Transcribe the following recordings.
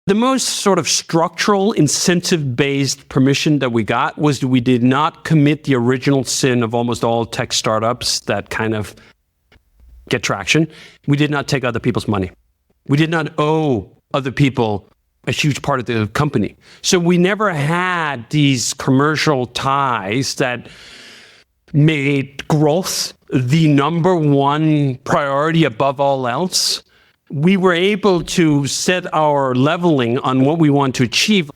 The most sort of structural, incentive-based permission that we got was that we did not commit the original sin of almost all tech startups that kind of get traction. We did not take other people's money. We did not owe other people a huge part of the company. So we never had these commercial ties that made growth the number one priority above all else. We were able to set our leveling on what we want to achieve.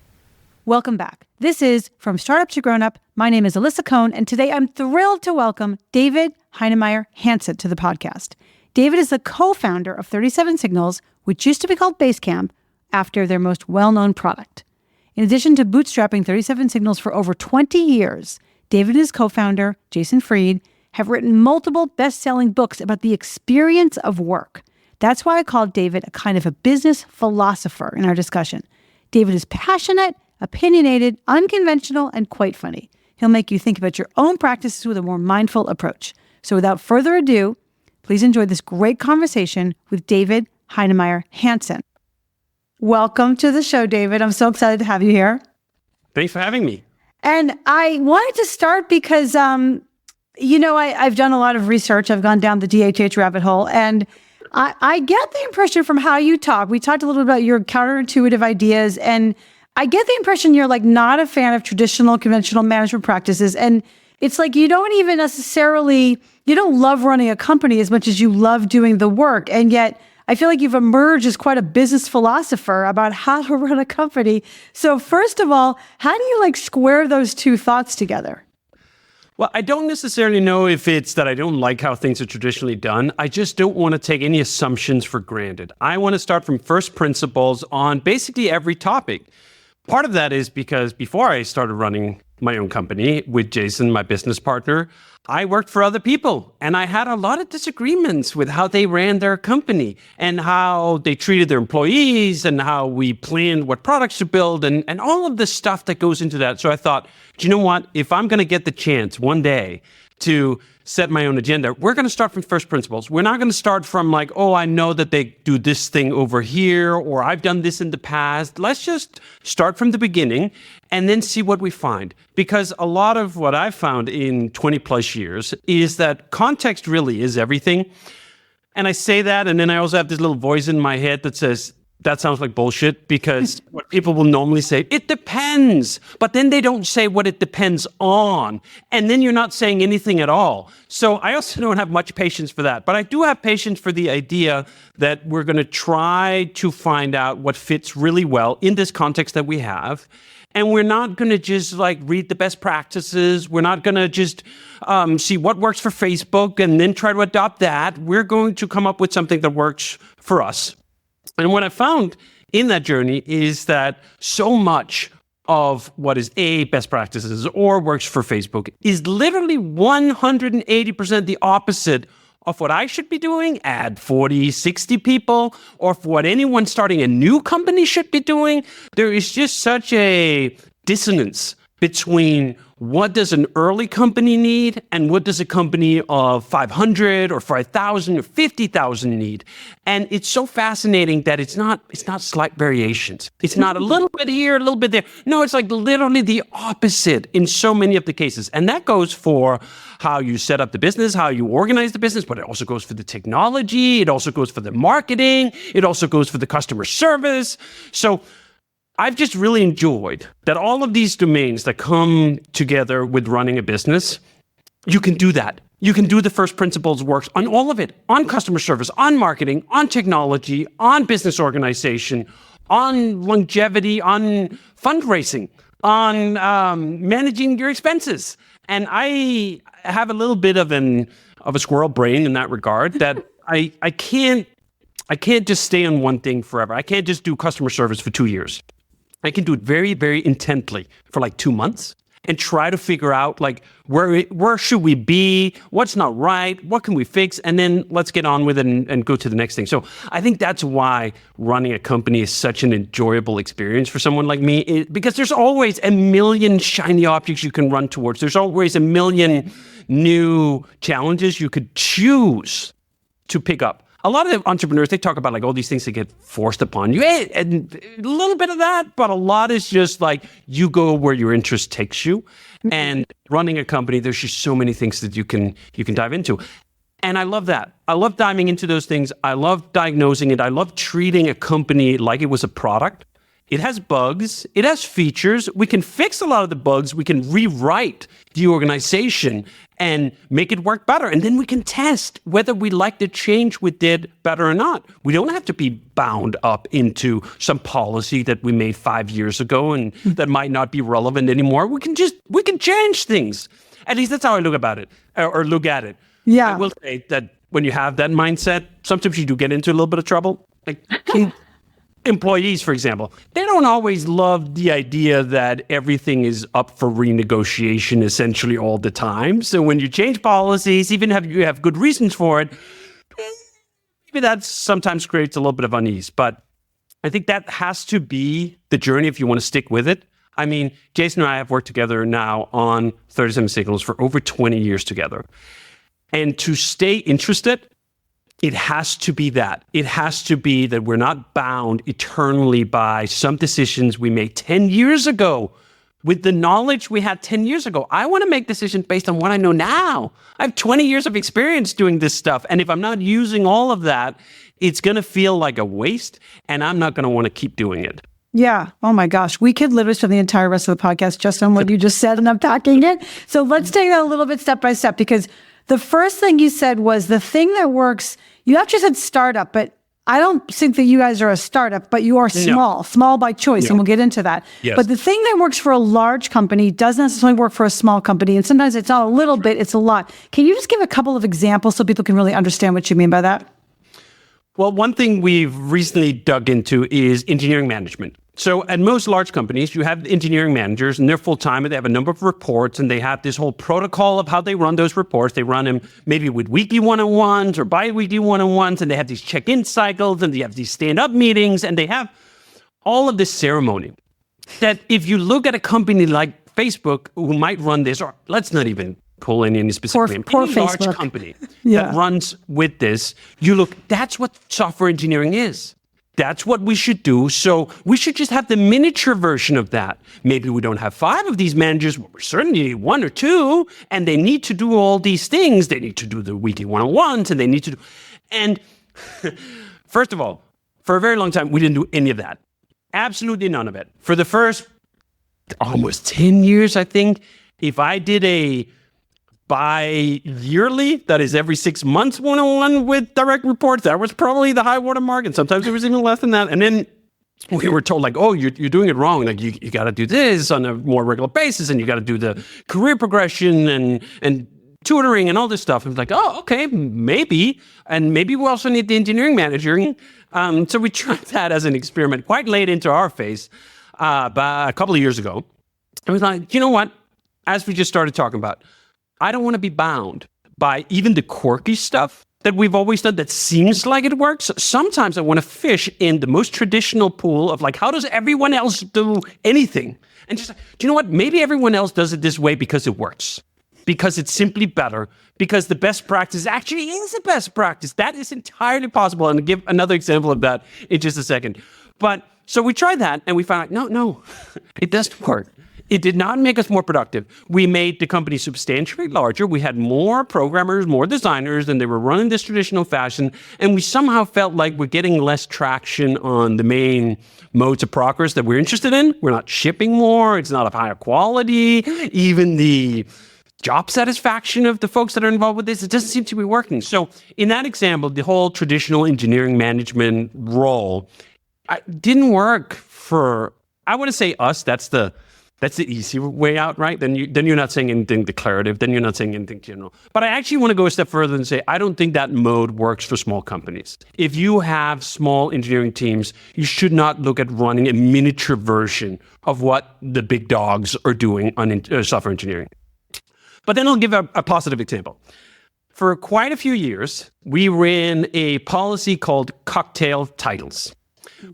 Welcome back. This is From Startup to Grown Up. My name is Alisa Cohn, and today I'm thrilled to welcome David Heinemeier Hansson to the podcast. David is the co-founder of 37signals, which used to be called Basecamp, after their most well-known product. In addition to bootstrapping 37signals for over 20 years, David and his co-founder, Jason Fried, have written multiple best-selling books about the experience of work. That's why I called David a kind of a business philosopher in our discussion. David is passionate, opinionated, unconventional, and quite funny. He'll make you think about your own practices with a more mindful approach. So without further ado, please enjoy this great conversation with David Heinemeier Hansson. Welcome to the show, David. I'm so excited to have you here. Thanks for having me. And I wanted to start because, I've done a lot of research. I've gone down the DHH rabbit hole, and I get the impression from how you talk. We talked a little bit about your counterintuitive ideas, and I get the impression you're like not a fan of traditional, conventional management practices. And it's like you don't even necessarily, you don't love running a company as much as you love doing the work. And yet I feel like you've emerged as quite a business philosopher about how to run a company. So first of all, how do you square those two thoughts together? Well, I don't necessarily know if it's that I don't like how things are traditionally done. I just don't want to take any assumptions for granted. I want to start from first principles on basically every topic. Part of that is because before I started running my own company with Jason, my business partner, I worked for other people, and I had a lot of disagreements with how they ran their company and how they treated their employees and how we planned what products to build and all of the stuff that goes into that. So I thought, do you know what? If I'm going to get the chance one day to set my own agenda, we're going to start from first principles. We're not going to start from I know that they do this thing over here, or I've done this in the past. Let's just start from the beginning and then see what we find. Because a lot of what I've found in 20 plus years is that context really is everything. And I say that, and then I also have this little voice in my head that says, that sounds like bullshit, because what people will normally say, it depends. But then they don't say what it depends on. And then you're not saying anything at all. So I also don't have much patience for that. But I do have patience for the idea that we're going to try to find out what fits really well in this context that we have. And we're not going to just read the best practices. We're not going to just see what works for Facebook and then try to adopt that. We're going to come up with something that works for us. And what I found in that journey is that so much of what is best practices or works for Facebook is literally 180% the opposite of what I should be doing, add 40, 60 people, or for what anyone starting a new company should be doing. There is just such a dissonance between what does an early company need and what does a company of 500 or 5,000 or 50,000 need. And it's so fascinating that it's not slight variations. It's not a little bit here, a little bit there. No, it's literally the opposite in so many of the cases. And that goes for how you set up the business, how you organize the business, but it also goes for the technology. It also goes for the marketing. It also goes for the customer service. So I've just really enjoyed that all of these domains that come together with running a business, you can do that. You can do the first principles works on all of it, on customer service, on marketing, on technology, on business organization, on longevity, on fundraising, on managing your expenses. And I have a little bit of a squirrel brain in that regard, that I can't just stay on one thing forever. I can't just do customer service for 2 years. I can do it very, very intently for 2 months and try to figure out where should we be, what's not right, what can we fix, and then let's get on with it and go to the next thing. So I think that's why running a company is such an enjoyable experience for someone like me, because there's always a million shiny objects you can run towards. There's always a million new challenges you could choose to pick up. a lot of entrepreneurs, they talk about like all these things that get forced upon you. And a little bit of that, but a lot is just like you go where your interest takes you. And running a company, there's just so many things that you can dive into. And I love that. I love diving into those things. I love diagnosing it. I love treating a company like it was a product. It has bugs. It has features. We can fix a lot of the bugs. We can rewrite the organization and make it work better. And then we can test whether we like the change we did better or not. We don't have to be bound up into some policy that we made 5 years ago and that might not be relevant anymore. We can change things. At least that's how I look about it or look at it. Yeah. I will say that when you have that mindset, sometimes you do get into a little bit of trouble. Like employees, for example, they don't always love the idea that everything is up for renegotiation essentially all the time. So when you change policies, even if you have good reasons for it, maybe that sometimes creates a little bit of unease. But I think that has to be the journey if you want to stick with it. I mean, Jason and I have worked together now on 37signals for over 20 years together. And to stay interested, it has to be that. It has to be that we're not bound eternally by some decisions we made 10 years ago with the knowledge we had 10 years ago. I want to make decisions based on what I know now. I have 20 years of experience doing this stuff. And if I'm not using all of that, it's going to feel like a waste, and I'm not going to want to keep doing it. Yeah. Oh my gosh. We could literally spend the entire rest of the podcast just on what you just said and unpacking it. So let's take that a little bit step by step, because the first thing you said was the thing that works. You actually said startup, but I don't think that you guys are a startup, but you are small by choice, and we'll get into that. Yes. But the thing that works for a large company doesn't necessarily work for a small company, and sometimes it's not a little bit, it's a lot. Can you just give a couple of examples so people can really understand what you mean by that? Well, one thing we've recently dug into is engineering management. So at most large companies, you have engineering managers, and they're full-time, and they have a number of reports, and they have this whole protocol of how they run those reports. They run them maybe with weekly one-on-ones or bi-weekly one-on-ones, and they have these check-in cycles, and they have these stand-up meetings, and they have all of this ceremony that if you look at a company like Facebook, who might run this, or let's not even pull in any specific name, any large company that runs with this, you look, that's what software engineering is. That's what we should do. So we should just have the miniature version of that. Maybe we don't have 5 of these managers, but we certainly need 1 or 2, and they need to do all these things. They need to do the weekly one-on-ones, and they need to do... And first of all, for a very long time, we didn't do any of that. Absolutely none of it. For the first almost 10 years, I think, if I did a bi-yearly, that is every 6 months one-on-one with direct reports, that was probably the high water mark, and sometimes it was even less than that. And then we were told like, oh, you're doing it wrong. Like you got to do this on a more regular basis, and you got to do the career progression and tutoring and all this stuff. And it's like, oh, okay, maybe. And maybe we also need the engineering manager. So we tried that as an experiment quite late into our phase, about a couple of years ago. And we thought, you know what? As we just started talking about, I don't want to be bound by even the quirky stuff that we've always done that seems like it works. Sometimes I want to fish in the most traditional pool of like, how does everyone else do anything? And just, do you know what? Maybe everyone else does it this way because it works, because it's simply better, because the best practice actually is the best practice. That is entirely possible. And I'll give another example of that in just a second. But so we tried that and we found out, no, it doesn't work. It did not make us more productive. We made the company substantially larger. We had more programmers, more designers, and they were running this traditional fashion. And we somehow felt like we're getting less traction on the main modes of progress that we're interested in. We're not shipping more. It's not of higher quality. Even the job satisfaction of the folks that are involved with this, it doesn't seem to be working. So in that example, the whole traditional engineering management role didn't work for, I want to say us, that's the easy way out, right? Then you're not saying anything declarative. Then you're not saying anything general. But I actually want to go a step further and say, I don't think that mode works for small companies. If you have small engineering teams, you should not look at running a miniature version of what the big dogs are doing on software engineering. But then I'll give a positive example. For quite a few years, we ran a policy called cocktail titles,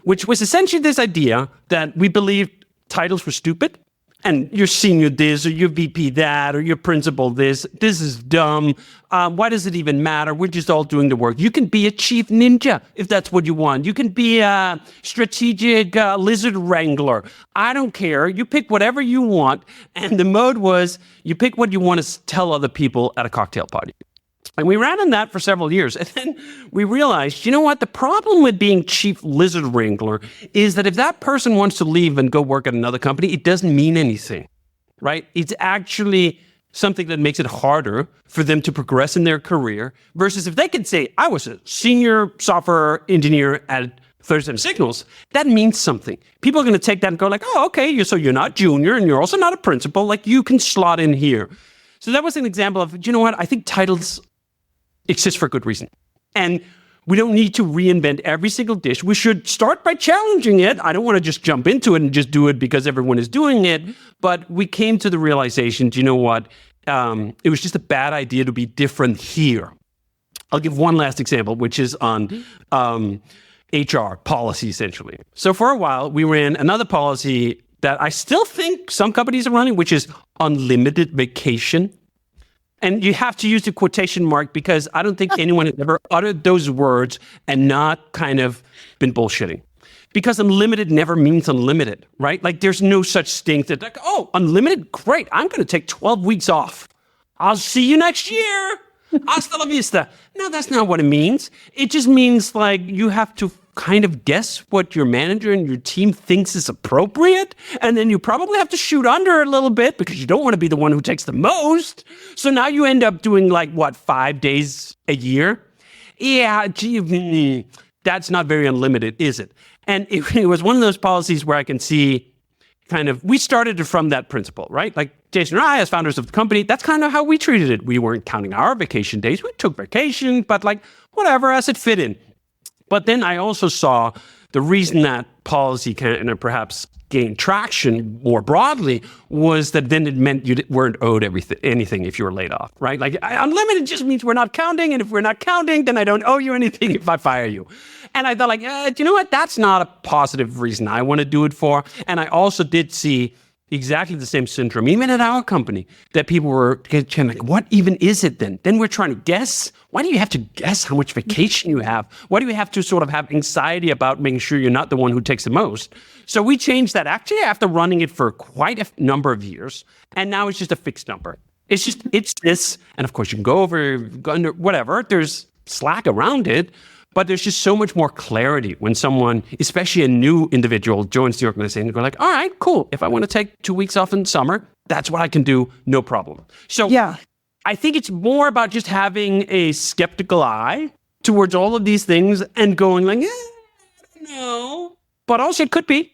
which was essentially this idea that we believed titles were stupid. and your senior this, or your VP that, or your principal this. This is dumb. Why does it even matter? We're just all doing the work. You can be a chief ninja if that's what you want. You can be a strategic lizard wrangler. I don't care. You pick whatever you want. And the mode was you pick what you want to tell other people at a cocktail party. And we ran on that for several years. And then we realized, you know what? The problem with being chief lizard wrangler is that if that person wants to leave and go work at another company, it doesn't mean anything, right? It's actually something that makes it harder for them to progress in their career versus if they can say, I was a senior software engineer at 37signals, that means something. People are going to take that and go like, oh, okay, so you're not junior and you're also not a principal. Like you can slot in here. So that was an example of, you know what? I think titles exist for a good reason. And we don't need to reinvent every single dish. We should start by challenging it. I don't want to just jump into it and just do it because everyone is doing it. But we came to the realization, you know what? It was just a bad idea to be different here. I'll give one last example, which is on HR policy, essentially. So for a while, we ran another policy that I still think some companies are running, which is unlimited vacation. And you have to use the quotation mark because I don't think anyone has ever uttered those words and not kind of been bullshitting. Because unlimited never means unlimited, right? Like there's no such thing that like, oh, unlimited, great. I'm going to take 12 weeks off. I'll see you next year. Hasta la vista. No, that's not what it means. It just means like you have to kind of guess what your manager and your team thinks is appropriate. And then you probably have to shoot under a little bit because you don't want to be the one who takes the most. So now you end up doing 5 days a year? Yeah, gee, that's not very unlimited, is it? And it was one of those policies where I can see we started it from that principle, right? Like Jason and I, as founders of the company, that's kind of how we treated it. We weren't counting our vacation days. We took vacation, but whatever, as it fit in. But then I also saw the reason that policy can perhaps gain traction more broadly was that then it meant you weren't owed anything if you were laid off, right? Like unlimited just means we're not counting, and if we're not counting, then I don't owe you anything if I fire you. And I thought you know what? That's not a positive reason I want to do it for. And I also did see exactly the same syndrome, even at our company, that people were like, what even is it then? Then we're trying to guess. Why do you have to guess how much vacation you have? Why do you have to sort of have anxiety about making sure you're not the one who takes the most? So we changed that actually after running it for quite a number of years. And now it's just a fixed number. It's this. And of course, you can go under whatever. There's slack around it. But there's just so much more clarity when someone, especially a new individual, joins the organization and go like, all right, cool. If I want to take 2 weeks off in summer, that's what I can do. No problem. So yeah. I think it's more about just having a skeptical eye towards all of these things and going like, no. But also it could be.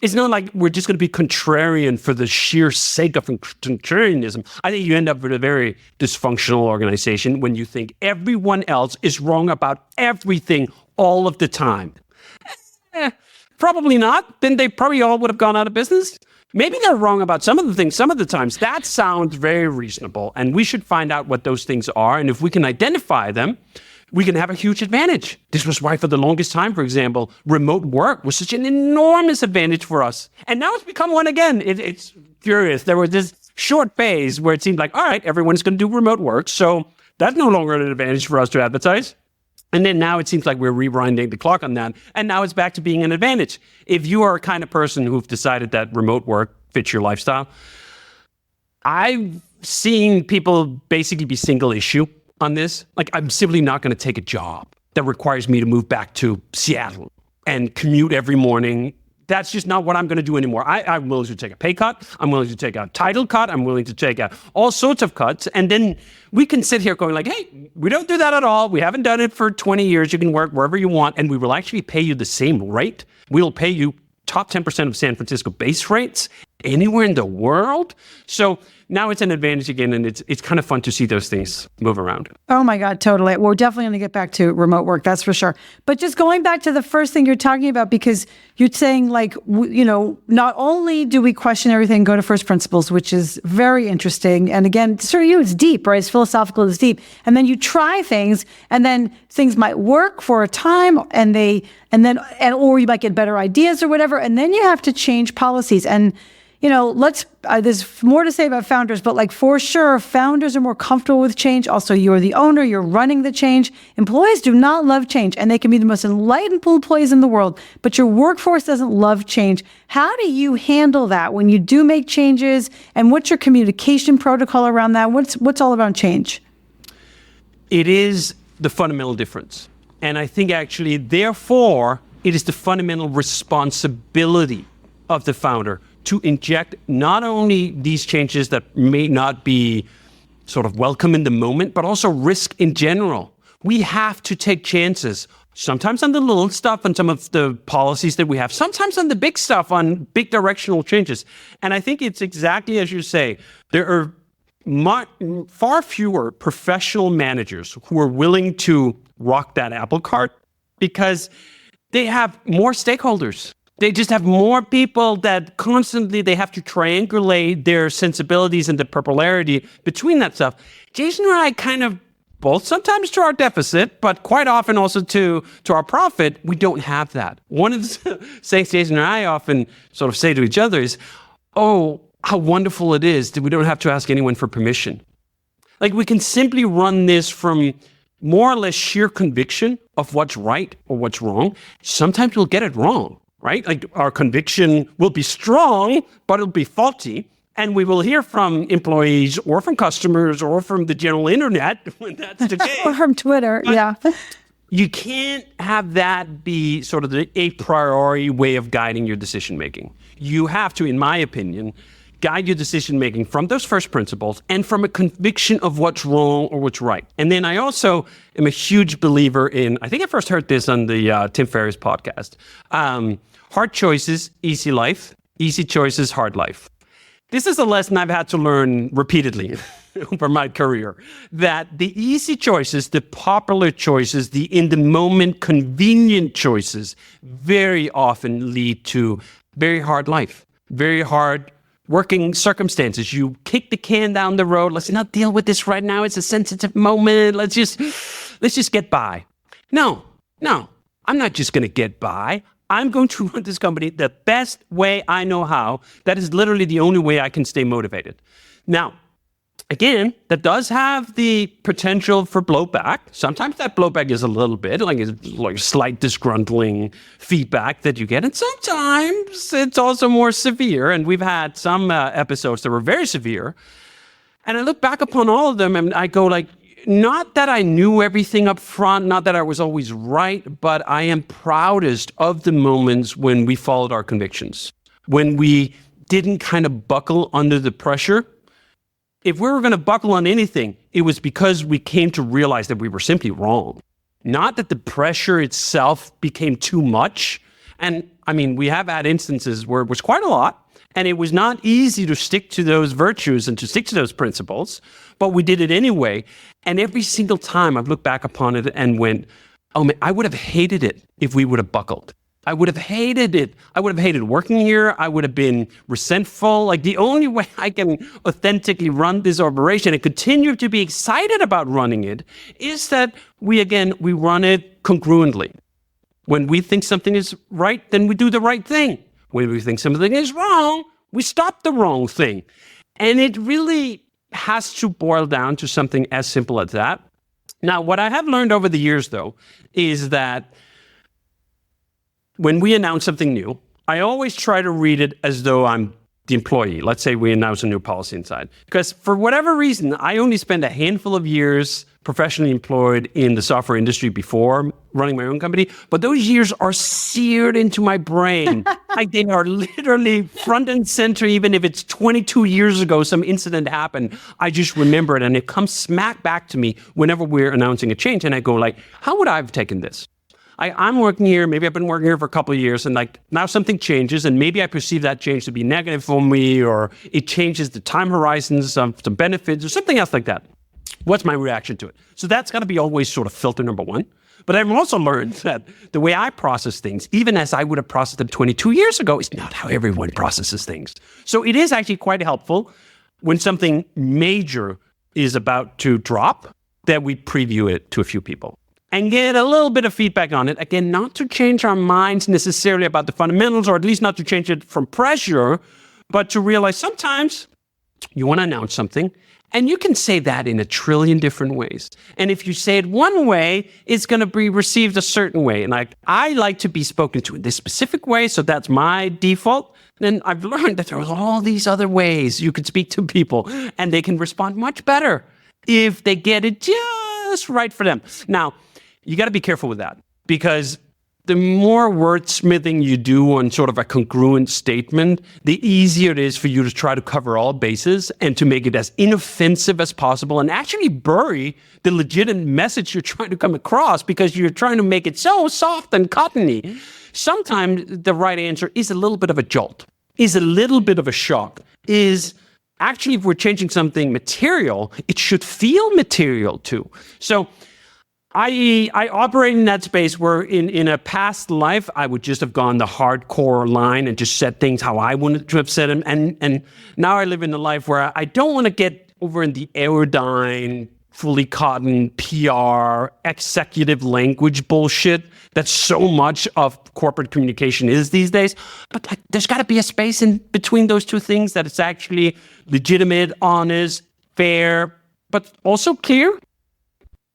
It's not like we're just going to be contrarian for the sheer sake of contrarianism. I think you end up with a very dysfunctional organization when you think everyone else is wrong about everything all of the time. Probably not. Then they probably all would have gone out of business. Maybe they're wrong about some of the things, some of the times. That sounds very reasonable. And we should find out what those things are. And if we can identify them, we can have a huge advantage. This was why for the longest time, for example, remote work was such an enormous advantage for us. And now it's become one again. It's curious. There was this short phase where it seemed like, all right, everyone's going to do remote work. So that's no longer an advantage for us to advertise. And then now it seems like we're rewinding the clock on that. And now it's back to being an advantage. If you are a kind of person who've decided that remote work fits your lifestyle, I've seen people basically be single issue on this. Like, I'm simply not going to take a job that requires me to move back to Seattle and commute every morning. That's just not what I'm going to do anymore. I'm willing to take a pay cut. I'm willing to take a title cut. I'm willing to take all sorts of cuts. And then we can sit here going like, hey, we don't do that at all. We haven't done it for 20 years. You can work wherever you want. And we will actually pay you the same rate. We'll pay you top 10% of San Francisco base rates anywhere in the world. So now it's an advantage again, and it's kind of fun to see those things move around. Oh my God, totally. We're definitely going to get back to remote work, that's for sure. But just going back to the first thing you're talking about, because you're saying not only do we question everything, go to first principles, which is very interesting. And again, sort of it's deep, right? It's philosophical, it's deep. And then you try things, and then things might work for a time, or you might get better ideas or whatever. And then you have to change policies. And there's more to say about founders, but like for sure, founders are more comfortable with change. Also, you're the owner, you're running the change. Employees do not love change, and they can be the most enlightened employees in the world, but your workforce doesn't love change. How do you handle that when you do make changes, and what's your communication protocol around that? What's all around change? It is the fundamental difference. And I think actually, therefore, it is the fundamental responsibility of the founder to inject not only these changes that may not be sort of welcome in the moment, but also risk in general. We have to take chances, sometimes on the little stuff and some of the policies that we have, sometimes on the big stuff, on big directional changes. And I think it's exactly as you say, there are far fewer professional managers who are willing to rock that apple cart because they have more stakeholders. They just have more people that constantly they have to triangulate their sensibilities and the popularity between that stuff. Jason and I kind of both sometimes to our deficit, but quite often also to our profit, we don't have that. One of the things Jason and I often sort of say to each other is, oh, how wonderful it is that we don't have to ask anyone for permission. Like we can simply run this from more or less sheer conviction of what's right or what's wrong. Sometimes we'll get it wrong. Right? Like our conviction will be strong, but it'll be faulty. And we will hear from employees or from customers or from the general internet when that's the case. Or from Twitter, yeah. You can't have that be sort of the a priori way of guiding your decision making. You have to, in my opinion, guide your decision making from those first principles and from a conviction of what's wrong or what's right. And then I also am a huge believer in, I think I first heard this on the Tim Ferriss podcast, hard choices, easy life, easy choices, hard life. This is a lesson I've had to learn repeatedly over my career, that the easy choices, the popular choices, the in-the-moment convenient choices very often lead to very hard life, very hard working circumstances. You kick the can down the road. Let's not deal with this right now. It's a sensitive moment. Let's just get by. No, I'm not just going to get by. I'm going to run this company the best way I know how. That is literally the only way I can stay motivated. Now, again, that does have the potential for blowback. Sometimes that blowback is a little bit like slight disgruntling feedback that you get. And sometimes it's also more severe. And we've had some episodes that were very severe. And I look back upon all of them and I go like, not that I knew everything up front, not that I was always right, but I am proudest of the moments when we followed our convictions, when we didn't kind of buckle under the pressure. If we were going to buckle on anything, it was because we came to realize that we were simply wrong. Not that the pressure itself became too much. And I mean, we have had instances where it was quite a lot, and it was not easy to stick to those virtues and to stick to those principles, but we did it anyway. And every single time I've looked back upon it and went, oh man, I would have hated it if we would have buckled. I would have hated it. I would have hated working here. I would have been resentful. Like the only way I can authentically run this operation and continue to be excited about running it is that we run it congruently. When we think something is right, then we do the right thing. When we think something is wrong, we stop the wrong thing. And it really has to boil down to something as simple as that. Now, what I have learned over the years, though, is that when we announce something new, I always try to read it as though I'm the employee. Let's say we announce a new policy inside. Because for whatever reason, I only spent a handful of years professionally employed in the software industry before running my own company. But those years are seared into my brain. Like they are literally front and center. Even if it's 22 years ago, some incident happened, I just remember it. And it comes smack back to me whenever we're announcing a change. And I go like, how would I have taken this? I'm working here, maybe I've been working here for a couple of years, and like now something changes, and maybe I perceive that change to be negative for me, or it changes the time horizons of some benefits, or something else like that. What's my reaction to it? So that's got to be always sort of filter number one. But I've also learned that the way I process things, even as I would have processed them 22 years ago, is not how everyone processes things. So it is actually quite helpful when something major is about to drop, that we preview it to a few people and get a little bit of feedback on it. Again, not to change our minds necessarily about the fundamentals, or at least not to change it from pressure, but to realize sometimes you want to announce something, and you can say that in a trillion different ways. And if you say it one way, it's going to be received a certain way. And I like to be spoken to in this specific way, so that's my default. Then I've learned that there are all these other ways you could speak to people, and they can respond much better if they get it just right for them. Now, you got to be careful with that, because the more wordsmithing you do on sort of a congruent statement, the easier it is for you to try to cover all bases and to make it as inoffensive as possible and actually bury the legitimate message you're trying to come across, because you're trying to make it so soft and cottony. Sometimes the right answer is a little bit of a jolt, is a little bit of a shock, is actually, if we're changing something material, it should feel material too. So I operate in that space where in a past life, I would just have gone the hardcore line and just said things how I wanted to have said them. And now I live in a life where I don't want to get over in the aerodyne, fully cotton, PR, executive language bullshit that so much of corporate communication is these days. But there's got to be a space in between those two things that it's actually legitimate, honest, fair, but also clear.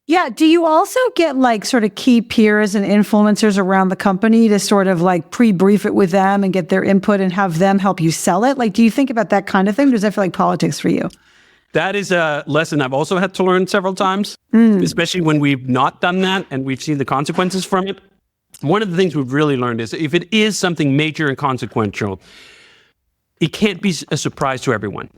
Yeah. Do you also get like sort of key peers and influencers around the company to sort of like pre-brief it with them and get their input and have them help you sell it? Like, do you think about that kind of thing? Or does that feel like politics for you? That is a lesson I've also had to learn several times, especially when we've not done that and we've seen the consequences from it. One of the things we've really learned is if it is something major and consequential, it can't be a surprise to everyone.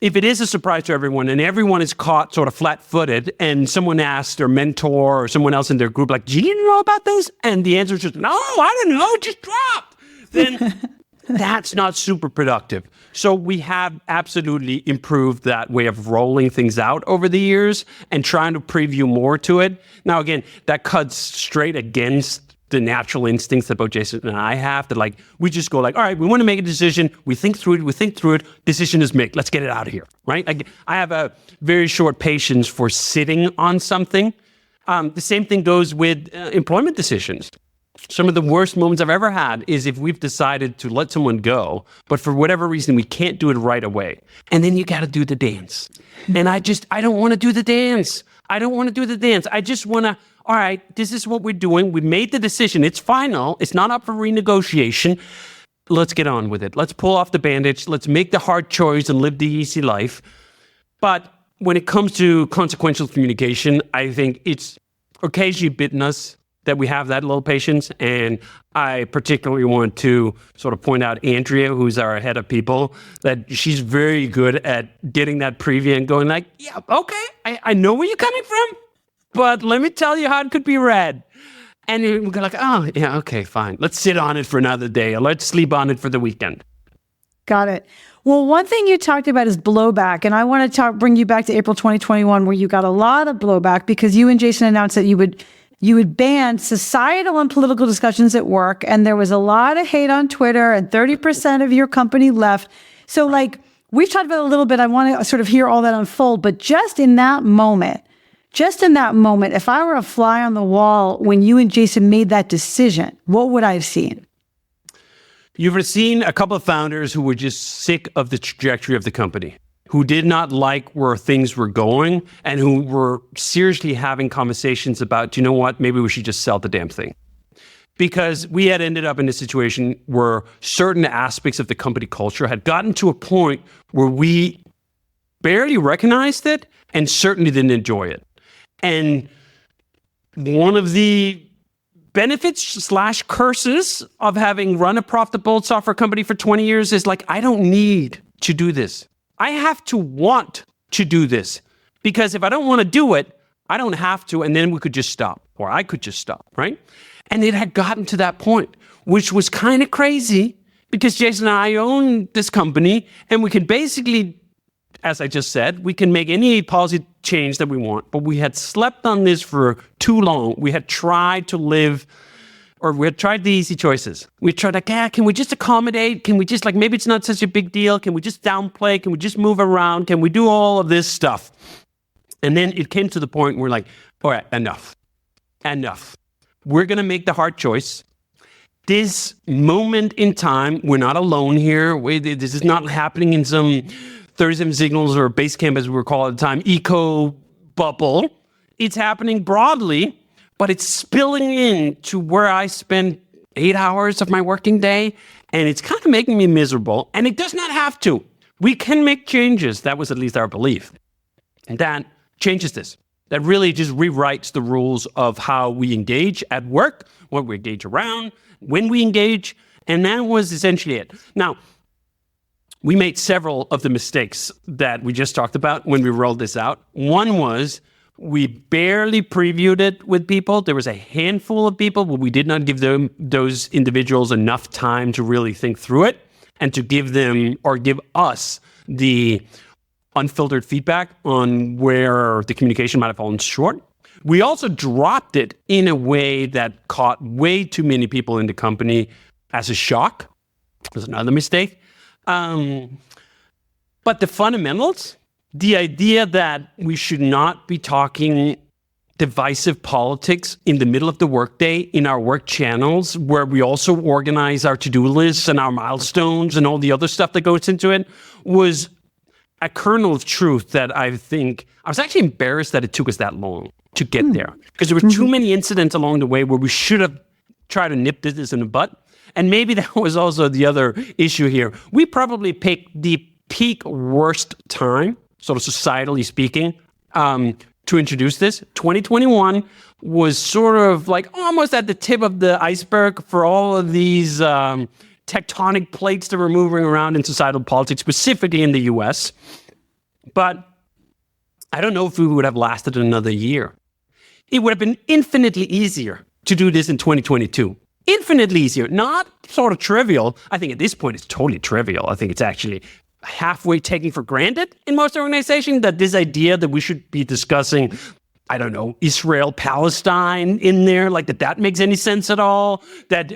If it is a surprise to everyone and everyone is caught sort of flat-footed and someone asks their mentor or someone else in their group, like, do you know about this? And the answer is just, no, I don't know, it just dropped. Then that's not super productive. So we have absolutely improved that way of rolling things out over the years and trying to preview more to it. Now, again, that cuts straight against the natural instincts that both Jason and I have, that like, we just go like, all right, we want to make a decision. We think through it. Decision is made. Let's get it out of here, right? I have a very short patience for sitting on something. The same thing goes with employment decisions. Some of the worst moments I've ever had is if we've decided to let someone go, but for whatever reason, we can't do it right away. And then you got to do the dance. And I don't want to do the dance. I just want to, all right, this is what we're doing. We made the decision. It's final. It's not up for renegotiation. Let's get on with it. Let's pull off the bandage. Let's make the hard choice and live the easy life. But when it comes to consequential communication, I think it's occasionally bitten us that we have that little patience. And I particularly want to sort of point out Andrea, who's our head of people, that she's very good at getting that preview and going like, yeah, okay, I know where you're coming from, but let me tell you how it could be read. And we go like, oh, yeah, okay, fine. Let's sit on it for another day, or let's sleep on it for the weekend. Got it. Well, one thing you talked about is blowback. And I want to bring you back to April 2021, where you got a lot of blowback because you and Jason announced that you would ban societal and political discussions at work. And there was a lot of hate on Twitter, and 30% of your company left. So like, we've talked about it a little bit. I want to sort of hear all that unfold. But just in that moment, if I were a fly on the wall when you and Jason made that decision, what would I have seen? You've seen a couple of founders who were just sick of the trajectory of the company, who did not like where things were going, and who were seriously having conversations about, you know what, maybe we should just sell the damn thing. Because we had ended up in a situation where certain aspects of the company culture had gotten to a point where we barely recognized it and certainly didn't enjoy it. And one of the benefits/curses of having run a profitable software company for 20 years is like, I don't need to do this. I have to want to do this, because if I don't want to do it, I don't have to, and then we could just stop, or I could just stop, right? And it had gotten to that point, which was kind of crazy, because Jason and I own this company, and we can basically, as I just said, we can make any policy change that we want, but we had slept on this for too long. We had tried to live, or we had tried the easy choices. We tried like, can we just accommodate? Can we just like, maybe it's not such a big deal. Can we just downplay? Can we just move around? Can we do all of this stuff? And then it came to the point where we're like, all right, enough. We're going to make the hard choice. this moment in time, we're not alone here. This is not happening in some 37 Signals or Basecamp, as we were calling at the time, eco bubble. It's happening broadly, but it's spilling into where I spend 8 hours of my working day, and it's kind of making me miserable. And it does not have to. We can make changes. That was at least our belief. And that changes this. That really just rewrites the rules of how we engage at work, what we engage around, when we engage, and that was essentially it. Now, we made several of the mistakes that we just talked about when we rolled this out. One was we barely previewed it with people. There was a handful of people, but we did not give those individuals enough time to really think through it and to give them or give us the unfiltered feedback on where the communication might have fallen short. We also dropped it in a way that caught way too many people in the company as a shock. It was another mistake. But the fundamentals, the idea that we should not be talking divisive politics in the middle of the workday in our work channels, where we also organize our to-do lists and our milestones and all the other stuff that goes into it, was a kernel of truth that I think I was actually embarrassed that it took us that long to get there, because there were too many incidents along the way where we should have tried to nip this in the butt. And maybe that was also the other issue here. We probably picked the peak worst time, sort of societally speaking, to introduce this. 2021 was sort of like almost at the tip of the iceberg for all of these tectonic plates that were moving around in societal politics, specifically in the US. But I don't know if we would have lasted another year. It would have been infinitely easier to do this in 2022. Infinitely easier, not sort of trivial. I think at this point it's totally trivial. I think it's actually halfway taken for granted in most organizations that this idea that we should be discussing, I don't know, Israel, Palestine in there, like that makes any sense at all, that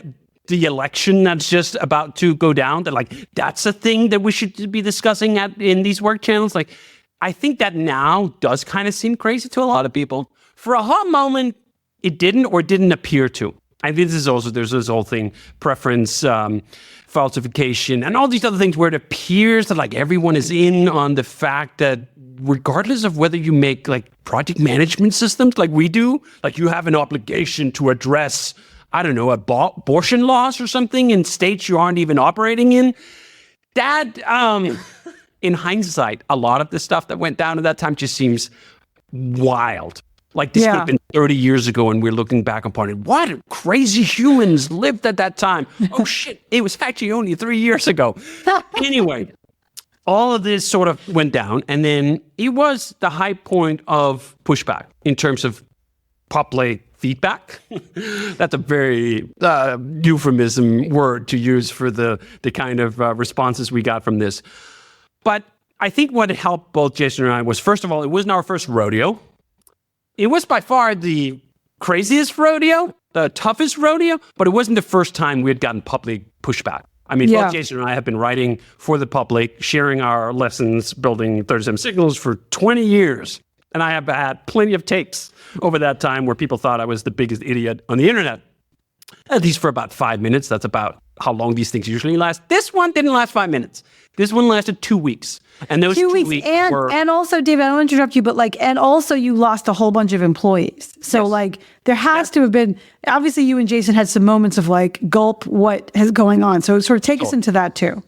the election that's just about to go down, that like that's a thing that we should be discussing in these work channels. Like, I think that now does kind of seem crazy to a lot of people. For a hot moment, it didn't or didn't appear to. I think there's this whole thing, preference, falsification, and all these other things where it appears that like everyone is in on the fact that regardless of whether you make like project management systems like we do, like you have an obligation to address, I don't know, abortion laws or something in states you aren't even operating in. That, in hindsight, a lot of the stuff that went down at that time just seems wild. Like this could have been 30 years ago and we're looking back upon it. What crazy humans lived at that time. Oh shit, it was actually only 3 years ago. Anyway, all of this sort of went down, and then it was the high point of pushback in terms of public feedback. That's a very euphemism word to use for the kind of responses we got from this. But I think what helped both Jason and I was, first of all, it wasn't our first rodeo. It was by far the craziest rodeo, the toughest rodeo, but it wasn't the first time we had gotten public pushback. I mean, both Jason and I have been writing for the public, sharing our lessons, building 37 Signals for 20 years. And I have had plenty of takes over that time where people thought I was the biggest idiot on the internet. At least for about 5 minutes. That's about how long these things usually last. This one didn't last 5 minutes. This one lasted 2 weeks. And those 2 weeks were... And also, David, I don't want to interrupt you, but like, and also you lost a whole bunch of employees. So like, there has to have been, obviously you and Jason had some moments of like, gulp, what is going on? So sort of take us into that too.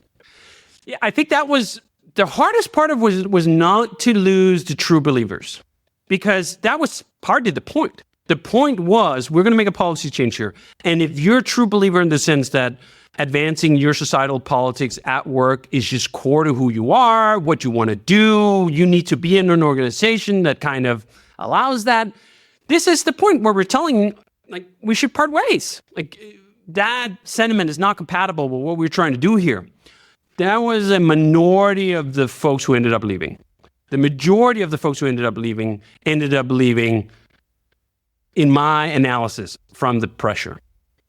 Yeah, I think that was, the hardest part of was not to lose the true believers, because that was partly the point. The point was, we're going to make a policy change here. And if you're a true believer in the sense that advancing your societal politics at work is just core to who you are, what you want to do, you need to be in an organization that kind of allows that. This is the point where we're telling, like, we should part ways. Like, that sentiment is not compatible with what we're trying to do here. That was a minority of the folks who ended up leaving. The majority of the folks who ended up leaving, in my analysis, from the pressure.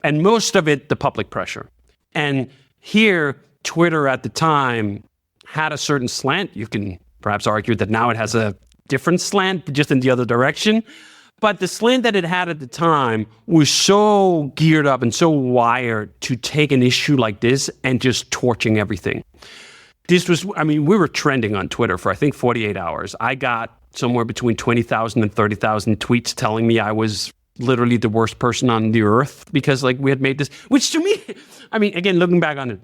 And most of it, the public pressure. And here, Twitter at the time had a certain slant. You can perhaps argue that now it has a different slant, just in the other direction. But the slant that it had at the time was so geared up and so wired to take an issue like this and just torching everything. This was, we were trending on Twitter for, I think, 48 hours. I got somewhere between 20,000 and 30,000 tweets telling me I was literally the worst person on the earth because we had made this, which to me, again, looking back on it,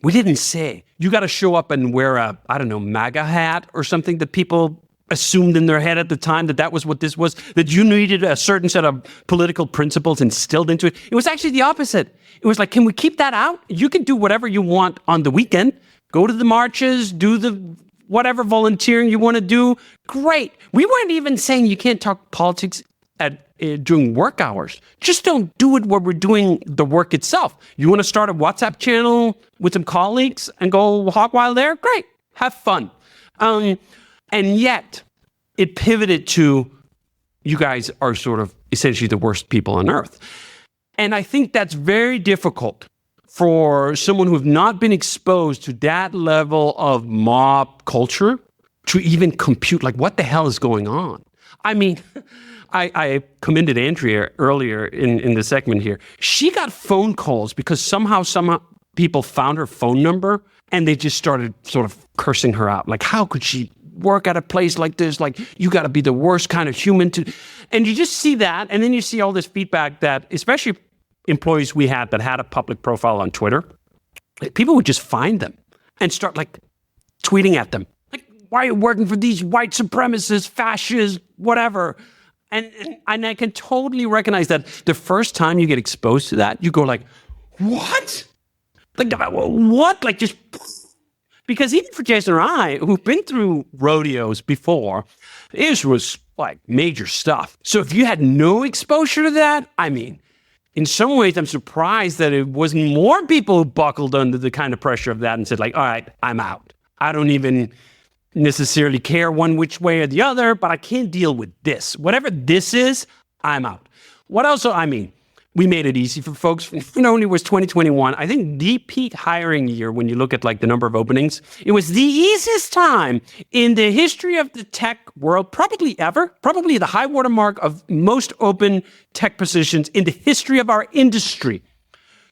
we didn't say, you got to show up and wear a, MAGA hat or something that people assumed in their head at the time that was what this was, that you needed a certain set of political principles instilled into it. It was actually the opposite. It was like, can we keep that out? You can do whatever you want on the weekend. Go to the marches, do the whatever volunteering you want to do. Great. We weren't even saying you can't talk politics during work hours. Just don't do it where we're doing the work itself. You want to start a WhatsApp channel with some colleagues and go hog wild there? Great. Have fun. And yet, it pivoted to, you guys are sort of essentially the worst people on earth. And I think that's very difficult for someone who have not been exposed to that level of mob culture to even compute, what the hell is going on? I commended Andrea earlier in the segment here. She got phone calls because somehow some people found her phone number and they just started sort of cursing her out. How could she work at a place like this? You got to be the worst kind of human to... And you just see that, and then you see all this feedback that, especially employees we had that had a public profile on Twitter, people would just find them and start tweeting at them. Why are you working for these white supremacists, fascists, whatever? And I can totally recognize that the first time you get exposed to that, you go what? What? Just... Because even for Jason or I, who've been through rodeos before, this was major stuff. So if you had no exposure to that, in some ways, I'm surprised that it wasn't more people who buckled under the kind of pressure of that and said all right, I'm out. I don't even necessarily care one which way or the other, but I can't deal with this. Whatever this is, I'm out. What else? We made it easy for folks. Only was 2021. I think the peak hiring year, when you look at the number of openings, it was the easiest time in the history of the tech world, probably ever, probably the high watermark of most open tech positions in the history of our industry.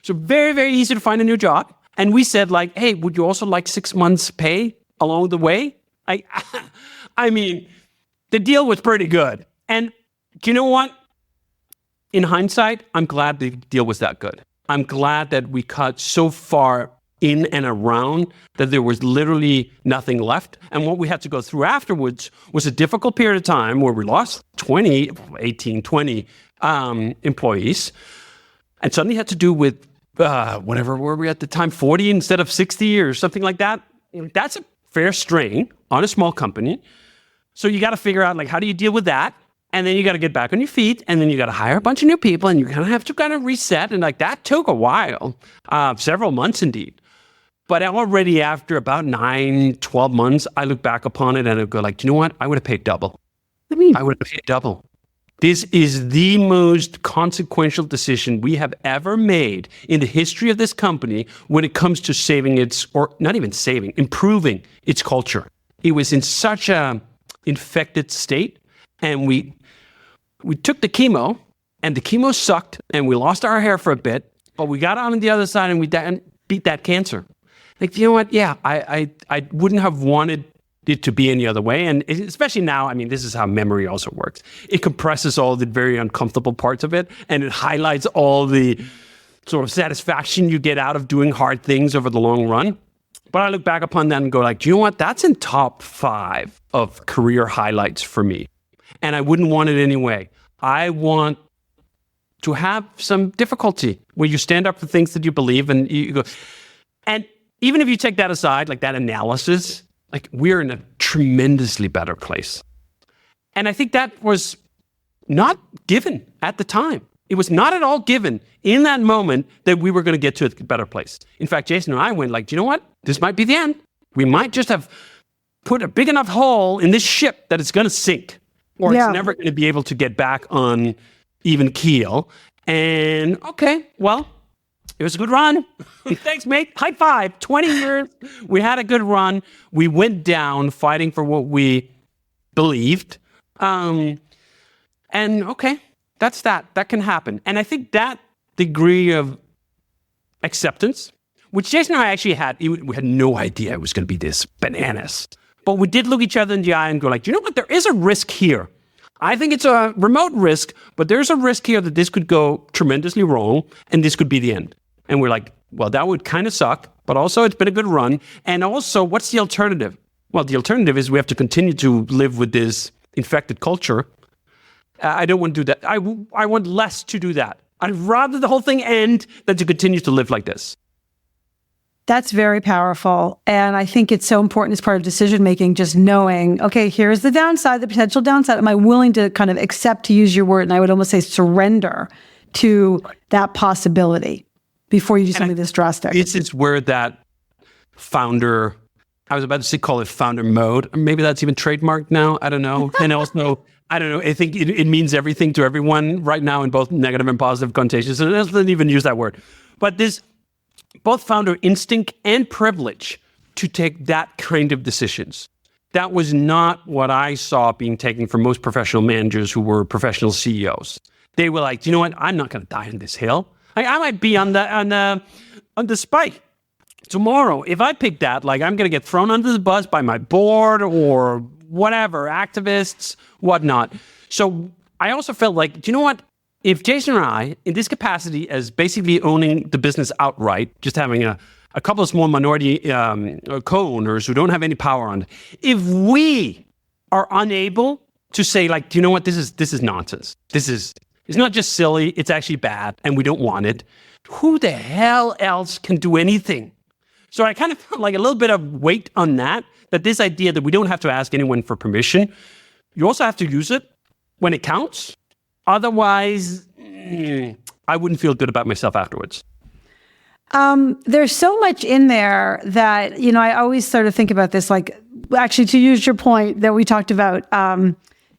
So very, very easy to find a new job. And we said hey, would you also like 6 months pay along the way? The deal was pretty good. And do you know what? In hindsight, I'm glad the deal was that good. I'm glad that we cut so far in and around that there was literally nothing left. And what we had to go through afterwards was a difficult period of time where we lost 20 employees and suddenly had to do with whatever were we at the time, 40 instead of 60 or something like that. That's a fair strain on a small company. So you got to figure out how do you deal with that? And then you got to get back on your feet, and then you got to hire a bunch of new people, and you're going to have to reset. And that took a while, several months indeed. But already after about 9-12 months, I look back upon it and I go do you know what? I would have paid double. I would have paid double. This is the most consequential decision we have ever made in the history of this company when it comes to improving its culture. It was in such a infected state, and we took the chemo, and the chemo sucked, and we lost our hair for a bit, but we got on the other side and we beat that cancer. You know what? Yeah, I wouldn't have wanted it to be any other way. And especially now, this is how memory also works. It compresses all the very uncomfortable parts of it, and it highlights all the sort of satisfaction you get out of doing hard things over the long run. But I look back upon that and go do you know what? That's in top 5 of career highlights for me. And I wouldn't want it anyway. I want to have some difficulty where you stand up for things that you believe and you go. And even if you take that aside, that analysis, we're in a tremendously better place. And I think that was not given at the time. It was not at all given in that moment that we were going to get to a better place. In fact, Jason and I went do you know what? This might be the end. We might just have put a big enough hole in this ship that it's going to sink. Or it's never going to be able to get back on even keel. And okay, well, it was a good run. Thanks, mate. High five. 20 years. We had a good run. We went down fighting for what we believed. And And okay, that's that. That can happen. And I think that degree of acceptance, which Jason and I actually had, we had no idea it was going to be this bananas. But we did look each other in the eye and go like, do you know what? There is a risk here. I think it's a remote risk, but there's a risk here that this could go tremendously wrong and this could be the end. And we're like, well, that would kind of suck, but also it's been a good run. And also, what's the alternative? Well, the alternative is we have to continue to live with this infected culture. I don't want to do that. I want less to do that. I'd rather the whole thing end than to continue to live like this. That's very powerful. And I think it's so important as part of decision-making, just knowing, okay, here's the downside, the potential downside. Am I willing to kind of accept, to use your word, and I would almost say surrender to that possibility before you do something this drastic? This is where that founder, I was about to say call it founder mode. Maybe that's even trademarked now. I don't know. And also, I don't know. I think it means everything to everyone right now in both negative and positive connotations. So let's not even use that word. But this both founder instinct and privilege to take that kind of decisions. That was not what I saw being taken from most professional managers who were professional CEOs. They were like, you know what? I'm not going to die on this hill. I might be on the spike tomorrow. If I pick that, like I'm going to get thrown under the bus by my board or whatever, activists, whatnot. So I also felt like, do you know what? If Jason and I, in this capacity as basically owning the business outright, just having a couple of small minority co-owners who don't have any power on it, if we are unable to say, like, do you know what, this is nonsense. It's not just silly, it's actually bad, and we don't want it. Who the hell else can do anything? So I kind of felt like a little bit of weight on that this idea that we don't have to ask anyone for permission. You also have to use it when it counts. Otherwise, I wouldn't feel good about myself afterwards. There's so much in there that, I always sort of think about this, like, actually, to use your point that we talked about,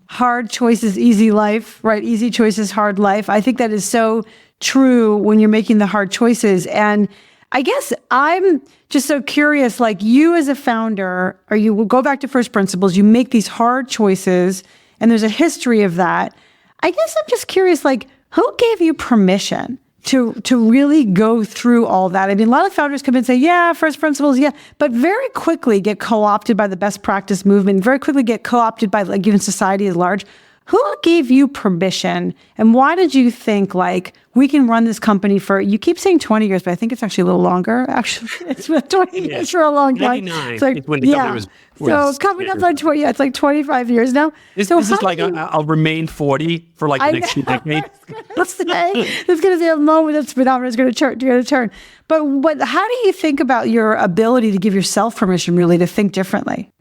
hard choices, easy life, right? Easy choices, hard life. I think that is so true when you're making the hard choices. And I guess I'm just so curious, like you as a founder, or you will go back to first principles, you make these hard choices, and there's a history of that. I guess I'm just curious, like, who gave you permission to really go through all that? I mean, a lot of founders come in and say, yeah, first principles, yeah, but very quickly get co-opted by the best practice movement, very quickly get co-opted by like even society at large. Who gave you permission? And why did you think, like, we can run this company for, you keep saying 20 years, but I think it's actually a little longer. Actually, it's been 20 years for a long time. 99 it's like, when the company was so coming up on 20, it's like 25 years now. This is like, I'll remain 40 for like the next few decades. It's going to be a moment that speedometer is going to turn. But how do you think about your ability to give yourself permission really to think differently?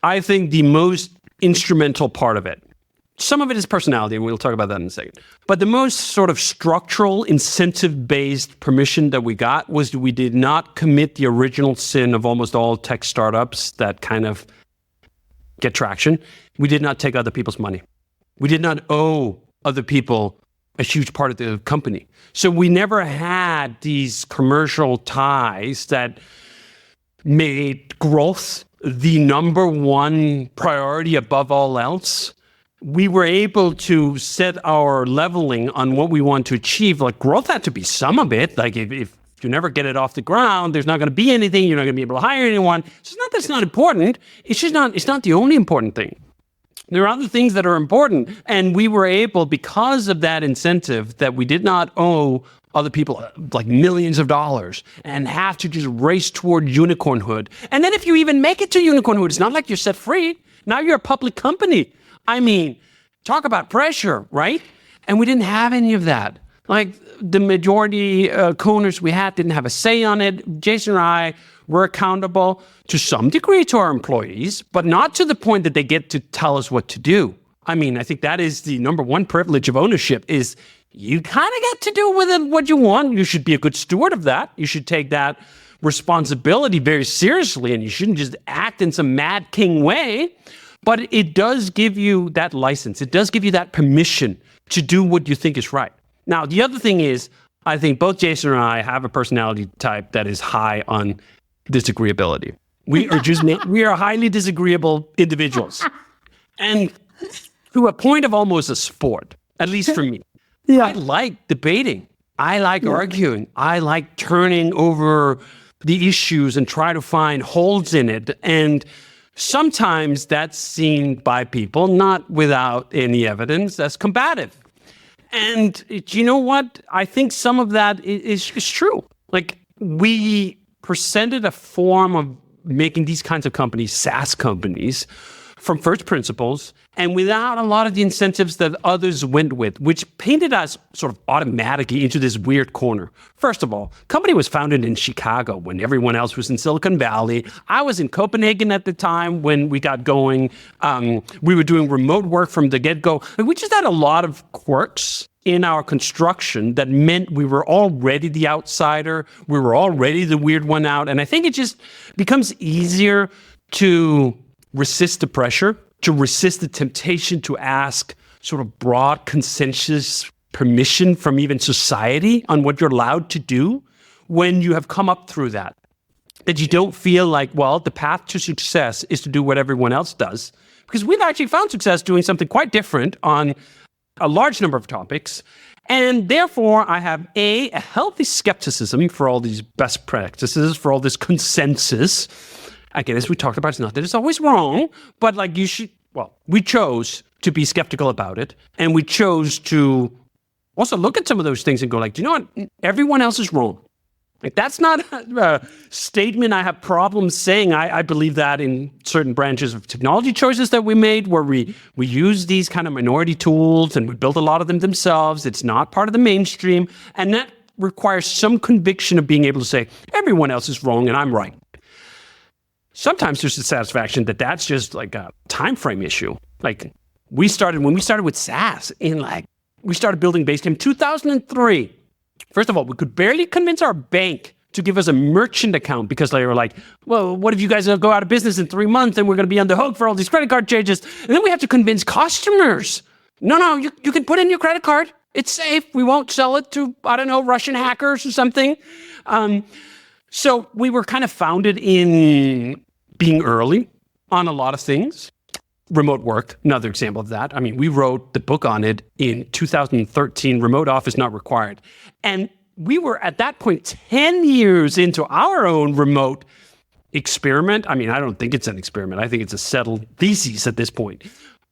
I think the most instrumental part of it, some of it is personality, and we'll talk about that in a second. But the most sort of structural, incentive-based permission that we got was we did not commit the original sin of almost all tech startups that kind of get traction. We did not take other people's money. We did not owe other people a huge part of the company. So we never had these commercial ties that made growth the number one priority above all else. We were able to set our leveling on what we want to achieve. Like, growth had to be some of it. Like, if you never get it off the ground, there's not going to be anything. You're not going to be able to hire anyone. So it's not that it's not important. It's just not, it's not the only important thing. There are other things that are important. And we were able, because of that incentive, that we did not owe other people like millions of dollars and have to just race toward unicornhood. And then if you even make it to unicornhood, it's not like you're set free. Now you're a public company. I mean, talk about pressure, right? And we didn't have any of that. Like, the majority co-owners we had didn't have a say on it. Jason and I were accountable to some degree to our employees, but not to the point that they get to tell us what to do. I mean, I think that is the number one privilege of ownership, is you kind of get to do with it what you want. You should be a good steward of that. You should take that responsibility very seriously, and you shouldn't just act in some mad king way. But it does give you that license. It does give you that permission to do what you think is right. Now, the other thing is, I think both Jason and I have a personality type that is high on disagreeability. We are highly disagreeable individuals. And to a point of almost a sport, at least for me. Yeah. I like debating. I like arguing. I like turning over the issues and try to find holes in it. And sometimes that's seen by people, not without any evidence, as combative. And you know what? I think some of that is true. Like, we presented a form of making these kinds of companies, SaaS companies, from first principles, and without a lot of the incentives that others went with, which painted us sort of automatically into this weird corner. First of all, company was founded in Chicago when everyone else was in Silicon Valley. I was in Copenhagen at the time when we got going. We were doing remote work from the get-go. We just had a lot of quirks in our construction that meant we were already the outsider. We were already the weird one out. And I think it just becomes easier to resist the pressure, to resist the temptation to ask sort of broad consensus permission from even society on what you're allowed to do when you have come up through that. That you don't feel like, well, the path to success is to do what everyone else does. Because we've actually found success doing something quite different on a large number of topics. And therefore, I have a healthy skepticism for all these best practices, for all this consensus. Again, as we talked about, it's not that it's always wrong, but like we chose to be skeptical about it. And we chose to also look at some of those things and go like, do you know what? Everyone else is wrong. Like, that's not a statement I have problems saying. I believe that in certain branches of technology choices that we made, where we use these kind of minority tools and we build a lot of them themselves. It's not part of the mainstream. And that requires some conviction of being able to say, everyone else is wrong and I'm right. Sometimes there's the satisfaction that that's just like a time frame issue. Like, when we started with SaaS we started building Basecamp in 2003. First of all, we could barely convince our bank to give us a merchant account because they were like, well, what if you guys go out of business in 3 months and we're going to be on the hook for all these credit card changes? And then we have to convince customers. No, you can put in your credit card. It's safe. We won't sell it to, Russian hackers or something. So we were kind of founded in being early on a lot of things. Remote work, another example of that. I mean, we wrote the book on it in 2013, Remote Office Not Required. And we were at that point 10 years into our own remote experiment. I mean, I don't think it's an experiment. I think it's a settled thesis at this point.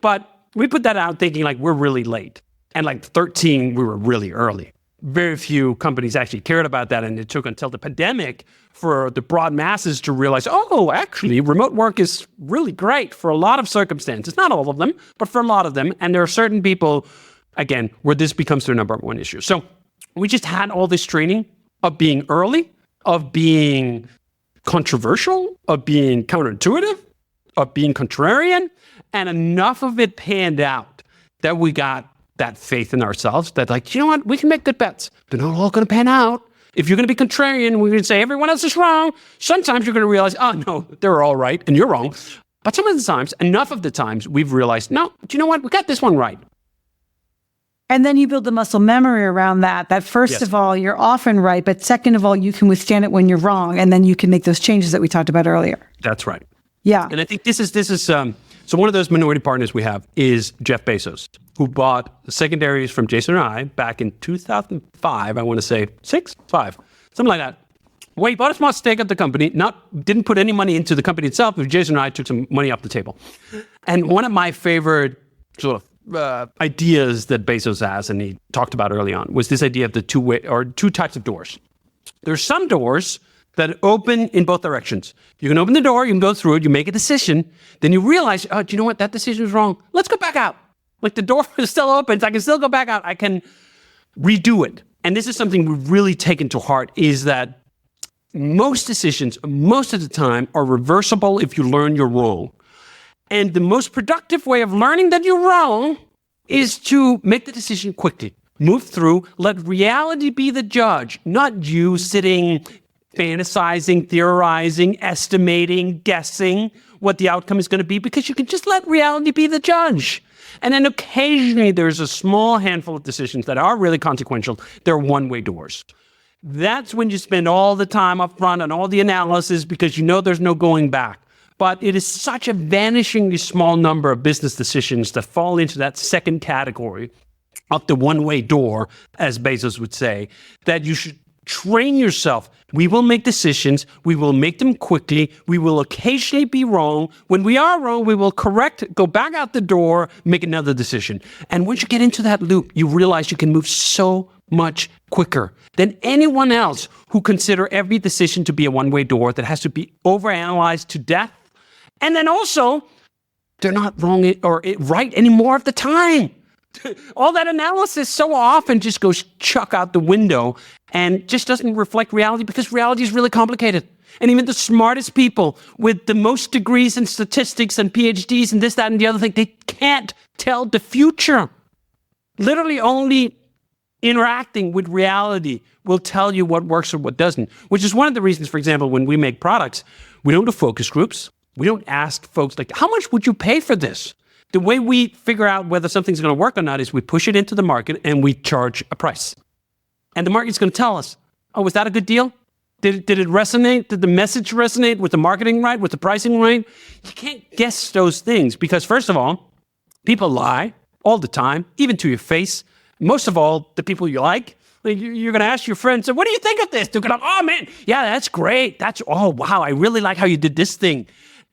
But we put that out thinking like we're really late. And like 13, we were really early. Very few companies actually cared about that. And it took until the pandemic for the broad masses to realize, oh, actually, remote work is really great for a lot of circumstances. Not all of them, but for a lot of them. And there are certain people, again, where this becomes their number one issue. So we just had all this training of being early, of being controversial, of being counterintuitive, of being contrarian. And enough of it panned out that we got that faith in ourselves that like, you know what, we can make good bets. They're not all going to pan out. If you're going to be contrarian, we're going to say everyone else is wrong. Sometimes you're going to realize, oh, no, they're all right and you're wrong. But some of the times, enough of the times, we've realized, no, do you know what? We got this one right. And then you build the muscle memory around that first of all, you're often right. But second of all, you can withstand it when you're wrong. And then you can make those changes that we talked about earlier. That's right. Yeah. And I think this is so one of those minority partners we have is Jeff Bezos, who bought the secondaries from Jason and I back in 2005, I want to say 5, something like that. Well, he bought a small stake of the company, didn't put any money into the company itself, but Jason and I took some money off the table. And one of my favorite sort of ideas that Bezos has, and he talked about early on, was this idea of the two types of doors. There's some doors that open in both directions. You can open the door, you can go through it, you make a decision, then you realize, oh, do you know what? That decision was wrong. Let's go back out. Like the door is still open, so I can still go back out. I can redo it. And this is something we've really taken to heart, is that most decisions, most of the time, are reversible if you learn you're wrong. And the most productive way of learning that you're wrong is to make the decision quickly. Move through, let reality be the judge, not you sitting fantasizing, theorizing, estimating, guessing what the outcome is going to be, because you can just let reality be the judge. And then occasionally there's a small handful of decisions that are really consequential. They're one-way doors. That's when you spend all the time up front on all the analysis because you know there's no going back. But it is such a vanishingly small number of business decisions that fall into that second category of the one-way door, as Bezos would say, that you should train yourself. We will make decisions. We will make them quickly. We will occasionally be wrong. When we are wrong, we will correct, go back out the door, make another decision. And once you get into that loop, you realize you can move so much quicker than anyone else who consider every decision to be a one-way door that has to be overanalyzed to death. And then also, they're not wrong or right any more of the time. All that analysis so often just goes chuck out the window and just doesn't reflect reality because reality is really complicated. And even the smartest people with the most degrees in statistics and PhDs and this, that, and the other thing, they can't tell the future. Literally only interacting with reality will tell you what works or what doesn't, which is one of the reasons, for example, when we make products, we don't do focus groups. We don't ask folks like, how much would you pay for this? The way we figure out whether something's going to work or not is we push it into the market and we charge a price. And the market's going to tell us, oh, was that a good deal? Did it resonate? Did the message resonate? Was the marketing right? Was the pricing right? You can't guess those things because, first of all, people lie all the time, even to your face. Most of all, the people you like. You're going to ask your friends, so what do you think of this? They're going to, oh, man, yeah, that's great. Oh, wow, I really like how you did this thing.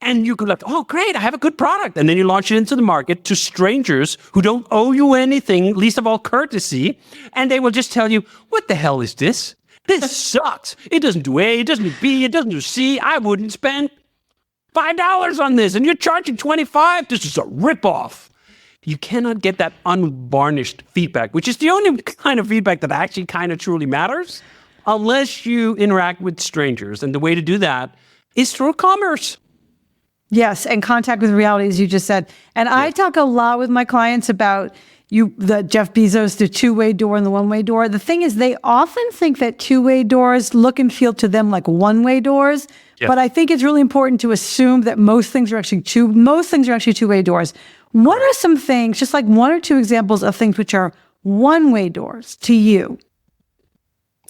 And you could like, oh, great, I have a good product. And then you launch it into the market to strangers who don't owe you anything, least of all courtesy. And they will just tell you, what the hell is this? This sucks. It doesn't do A, it doesn't do B, it doesn't do C. I wouldn't spend $5 on this. And you're charging $25. This is a ripoff. You cannot get that unvarnished feedback, which is the only kind of feedback that actually kind of truly matters, unless you interact with strangers. And the way to do that is through commerce. Yes, and contact with reality, as you just said. And I talk a lot with my clients about the Jeff Bezos, the two-way door and the one-way door. The thing is, they often think that two-way doors look and feel to them like one-way doors. Yeah. But I think it's really important to assume that most things are actually two-way doors. What are some things, just like one or two examples of things which are one-way doors to you?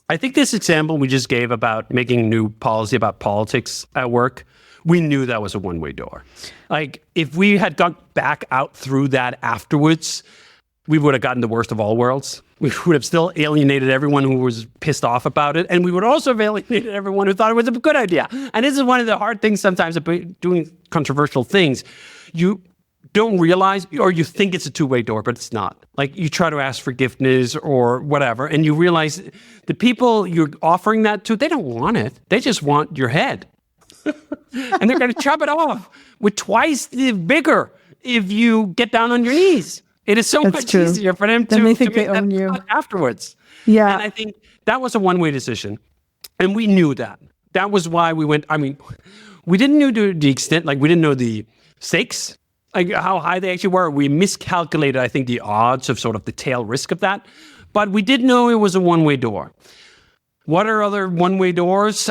I think this example we just gave about making new policy about politics at work, we knew that was a one-way door. Like, if we had gone back out through that afterwards, we would have gotten the worst of all worlds. We would have still alienated everyone who was pissed off about it. And we would also have alienated everyone who thought it was a good idea. And this is one of the hard things sometimes about doing controversial things. You don't realize, or you think it's a two-way door, but it's not. Like, you try to ask forgiveness or whatever, and you realize the people you're offering that to, they don't want it. They just want your head. And they're going to chop it off with twice the bigger if you get down on your knees. It is so much easier for them then to they think make they own you afterwards. Yeah. And I think that was a one-way decision. And we knew that. That was why we went, we didn't know the extent, like we didn't know the stakes, like how high they actually were. We miscalculated, I think, the odds of sort of the tail risk of that. But we did know it was a one-way door. What are other one-way doors?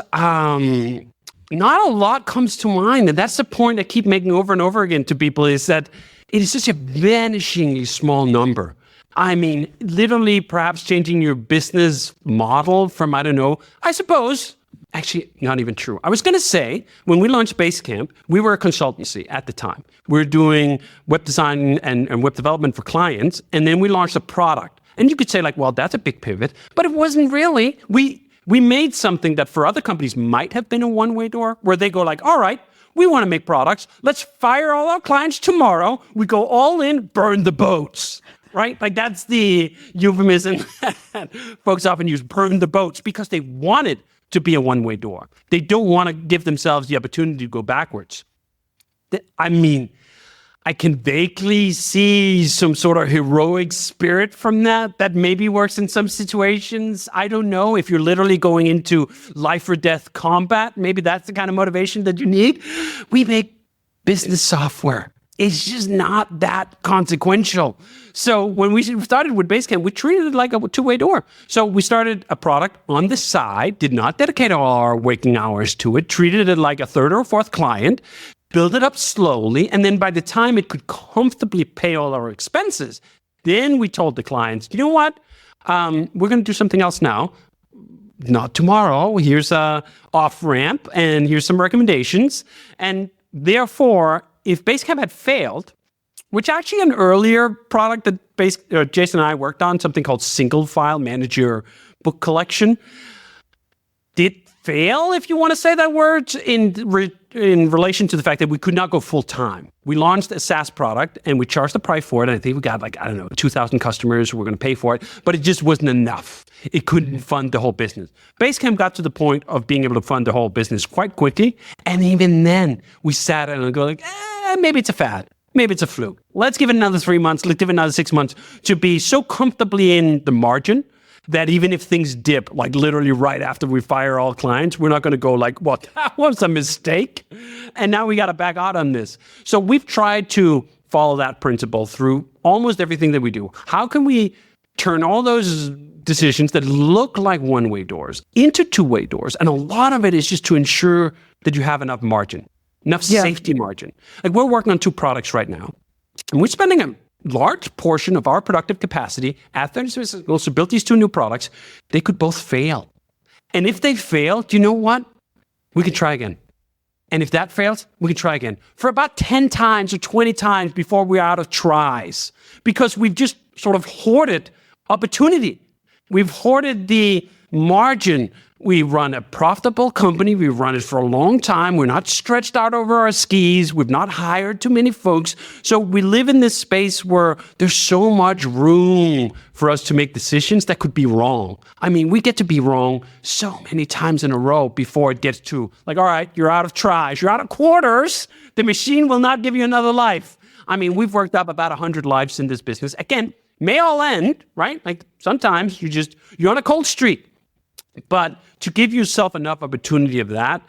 Not a lot comes to mind. And that's the point I keep making over and over again to people, is that it is such a vanishingly small number. I mean, literally perhaps changing your business model from, I don't know, I suppose, actually not even true. I was going to say, when we launched Basecamp, we were a consultancy at the time. We were doing web design and web development for clients. And then we launched a product. And you could say like, well, that's a big pivot, but it wasn't really. We made something that for other companies might have been a one-way door, where they go like, all right, we want to make products. Let's fire all our clients tomorrow. We go all in, burn the boats, right? Like, that's the euphemism that folks often use, burn the boats, because they want it to be a one-way door. They don't want to give themselves the opportunity to go backwards. I can vaguely see some sort of heroic spirit from that maybe works in some situations. I don't know. If you're literally going into life or death combat, maybe that's the kind of motivation that you need. We make business software. It's just not that consequential. So when we started with Basecamp, we treated it like a two-way door. So we started a product on the side, did not dedicate all our waking hours to it, treated it like a third or fourth client, build it up slowly, and then by the time it could comfortably pay all our expenses, then we told the clients, you know what? We're going to do something else now. Not tomorrow. Here's a off-ramp, and here's some recommendations. And therefore, if Basecamp had failed, which actually an earlier product that Jason and I worked on, something called Single File Manage Your Book Collection, did fail, if you want to say that word, in relation to the fact that we could not go full time. We launched a SaaS product and we charged the price for it. And I think we got 2,000 customers who were going to pay for it, but it just wasn't enough. It couldn't fund the whole business. Basecamp got to the point of being able to fund the whole business quite quickly. And even then we sat and go maybe it's a fad. Maybe it's a fluke. Let's give it another 3 months. Let's give it another 6 months to be so comfortably in the margin that even if things dip, literally right after we fire all clients, we're not going to go that was a mistake. And now we got to back out on this. So we've tried to follow that principle through almost everything that we do. How can we turn all those decisions that look like one-way doors into two-way doors? And a lot of it is just to ensure that you have enough margin, enough safety margin. We're working on 2 products right now, and we're spending a large portion of our productive capacity at 37signals to build these 2 new products. They could both fail. And if they fail, do you know what? We can try again. And if that fails, we can try again for about 10 times or 20 times before we're out of tries, because we've just sort of hoarded opportunity. We've hoarded the margin. We run a profitable company. We run it for a long time. We're not stretched out over our skis. We've not hired too many folks. So we live in this space where there's so much room for us to make decisions that could be wrong. I mean, we get to be wrong so many times in a row before it gets to all right, you're out of tries, you're out of quarters. The machine will not give you another life. I mean, we've worked up about 100 lives in this business. Again, may all end, right? Sometimes you're on a cold streak. But to give yourself enough opportunity of that,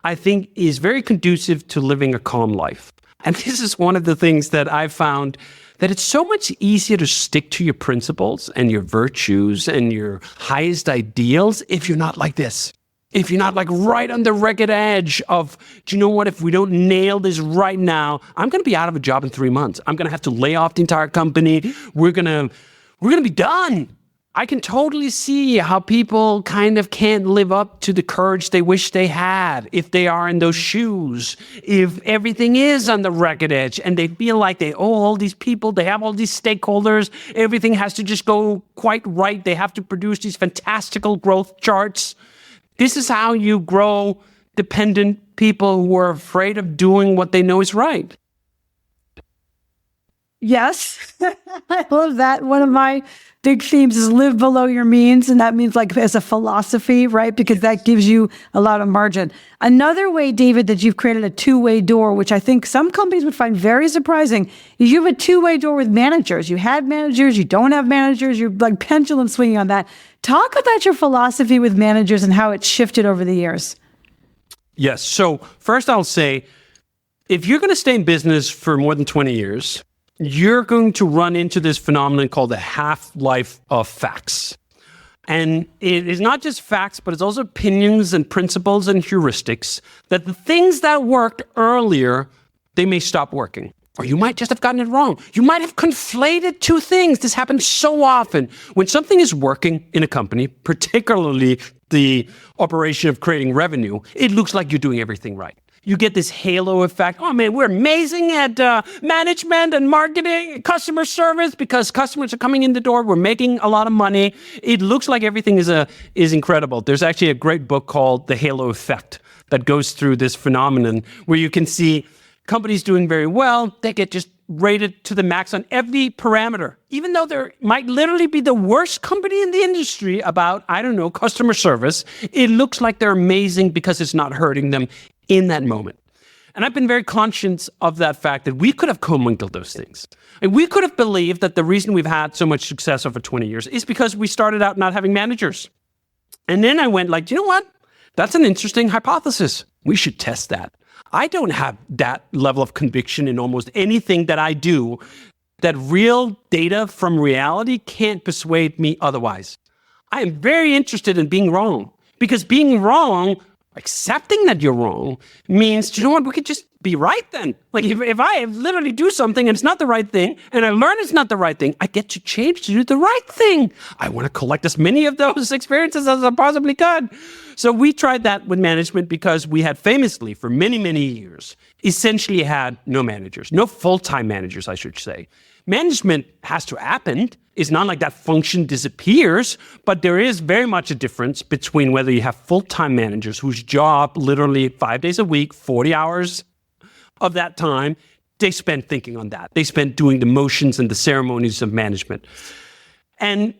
I think is very conducive to living a calm life. And this is one of the things that I've found, that it's so much easier to stick to your principles and your virtues and your highest ideals if you're not like this. If you're not right on the ragged edge of, do you know what, if we don't nail this right now, I'm going to be out of a job in 3 months. I'm going to have to lay off the entire company. We're going to be done. I can totally see how people kind of can't live up to the courage they wish they had if they are in those shoes, if everything is on the ragged edge and they feel like they owe all these people, they have all these stakeholders, everything has to just go quite right. They have to produce these fantastical growth charts. This is how you grow dependent people who are afraid of doing what they know is right. Yes, I love that. One of my big themes is live below your means. And that means as a philosophy, right? Because that gives you a lot of margin. Another way, David, that you've created a two-way door, which I think some companies would find very surprising, is you have a two-way door with managers. You had managers, you don't have managers, you're pendulum swinging on that. Talk about your philosophy with managers and how it's shifted over the years. Yes. So first I'll say, if you're going to stay in business for more than 20 years, you're going to run into this phenomenon called the half-life of facts. And it is not just facts, but it's also opinions and principles and heuristics that the things that worked earlier, they may stop working. Or you might just have gotten it wrong. You might have conflated 2 things. This happens so often. When something is working in a company, particularly the operation of creating revenue, it looks like you're doing everything right. You get this halo effect. Oh man, we're amazing at management and marketing, customer service, because customers are coming in the door. We're making a lot of money. It looks like everything is incredible. There's actually a great book called The Halo Effect that goes through this phenomenon where you can see companies doing very well. They get just rated to the max on every parameter, even though there might literally be the worst company in the industry about, customer service. It looks like they're amazing because it's not hurting them in that moment. And I've been very conscious of that fact that we could have commingled those things. And we could have believed that the reason we've had so much success over 20 years is because we started out not having managers. And then I went you know what? That's an interesting hypothesis. We should test that. I don't have that level of conviction in almost anything that I do, that real data from reality can't persuade me otherwise. I am very interested in being wrong, because being wrong, accepting that you're wrong, means, you know what, we could just be right then. Like if I literally do something and it's not the right thing, and I learn it's not the right thing, I get to change to do the right thing. I want to collect as many of those experiences as I possibly could. So we tried that with management because we had famously, for many, many years, essentially had no managers, no full-time managers, I should say. Management has to happen. It's not like that function disappears, but there is very much a difference between whether you have full-time managers whose job literally 5 days a week, 40 hours of that time, they spend thinking on that. They spend doing the motions and the ceremonies of management. And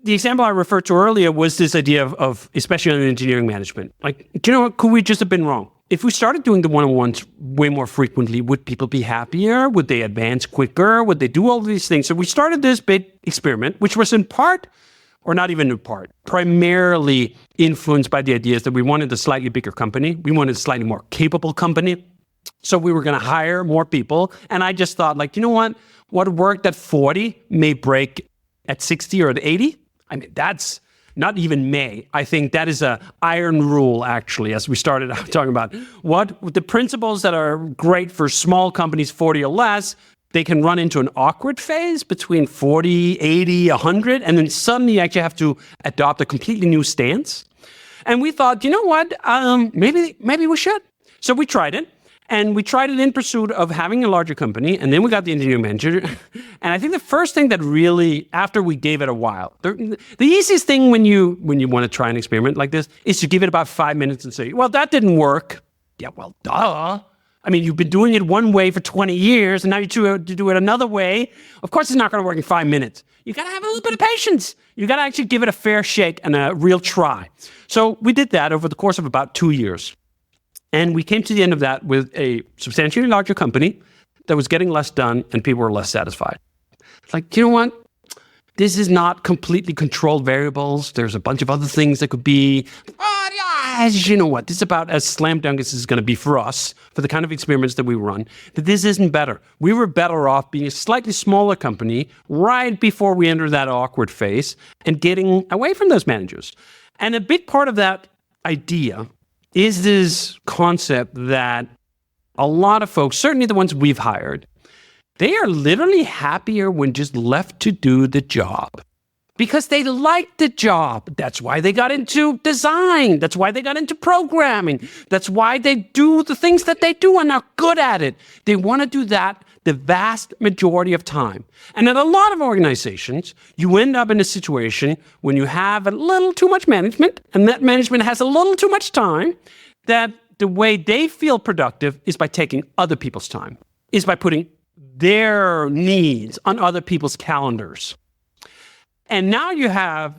the example I referred to earlier was this idea of especially in engineering management. Like, do you know what? Could we just have been wrong? If we started doing the one-on-ones way more frequently, would people be happier? Would they advance quicker? Would they do all of these things? So we started this big experiment, which was in part, or not even in part, primarily influenced by the ideas that we wanted a slightly bigger company. We wanted a slightly more capable company. So we were going to hire more people. And I just thought, like, you know what? What worked at 40 may break at 60 or at 80. I mean, that's not even may. I think that is a iron rule, actually, as we started out talking about. What the principles that are great for small companies, 40 or less, they can run into an awkward phase between 40, 80, 100, and then suddenly you actually have to adopt a completely new stance. And we thought, you know what, maybe we should. So we tried it. And we tried it in pursuit of having a larger company, and then we got the engineering manager. And I think the first thing that really, after we gave it a while, the easiest thing when you want to try an experiment like this is to give it about 5 minutes and say, well, that didn't work. Yeah, well, duh. I mean, you've been doing it one way for 20 years, and now you choose to do it another way. Of course, it's not going to work in 5 minutes. You got to have a little bit of patience. You got to actually give it a fair shake and a real try. So we did that over the course of about 2 years. And we came to the end of that with a substantially larger company that was getting less done and people were less satisfied. It's like, you know what? This is not completely controlled variables. There's a bunch of other things that could be, you know what? This is about as slam dunk as this is going to be for us, for the kind of experiments that we run, that this isn't better. We were better off being a slightly smaller company right before we entered that awkward phase and getting away from those managers. And a big part of that idea is this concept that a lot of folks, certainly the ones we've hired, they are literally happier when just left to do the job because they like the job. That's why they got into design. That's why they got into programming. That's why they do the things that they do and are good at it. They want to do that the vast majority of time. And at a lot of organizations, you end up in a situation when you have a little too much management, and that management has a little too much time, that the way they feel productive is by taking other people's time, is by putting their needs on other people's calendars. And now you have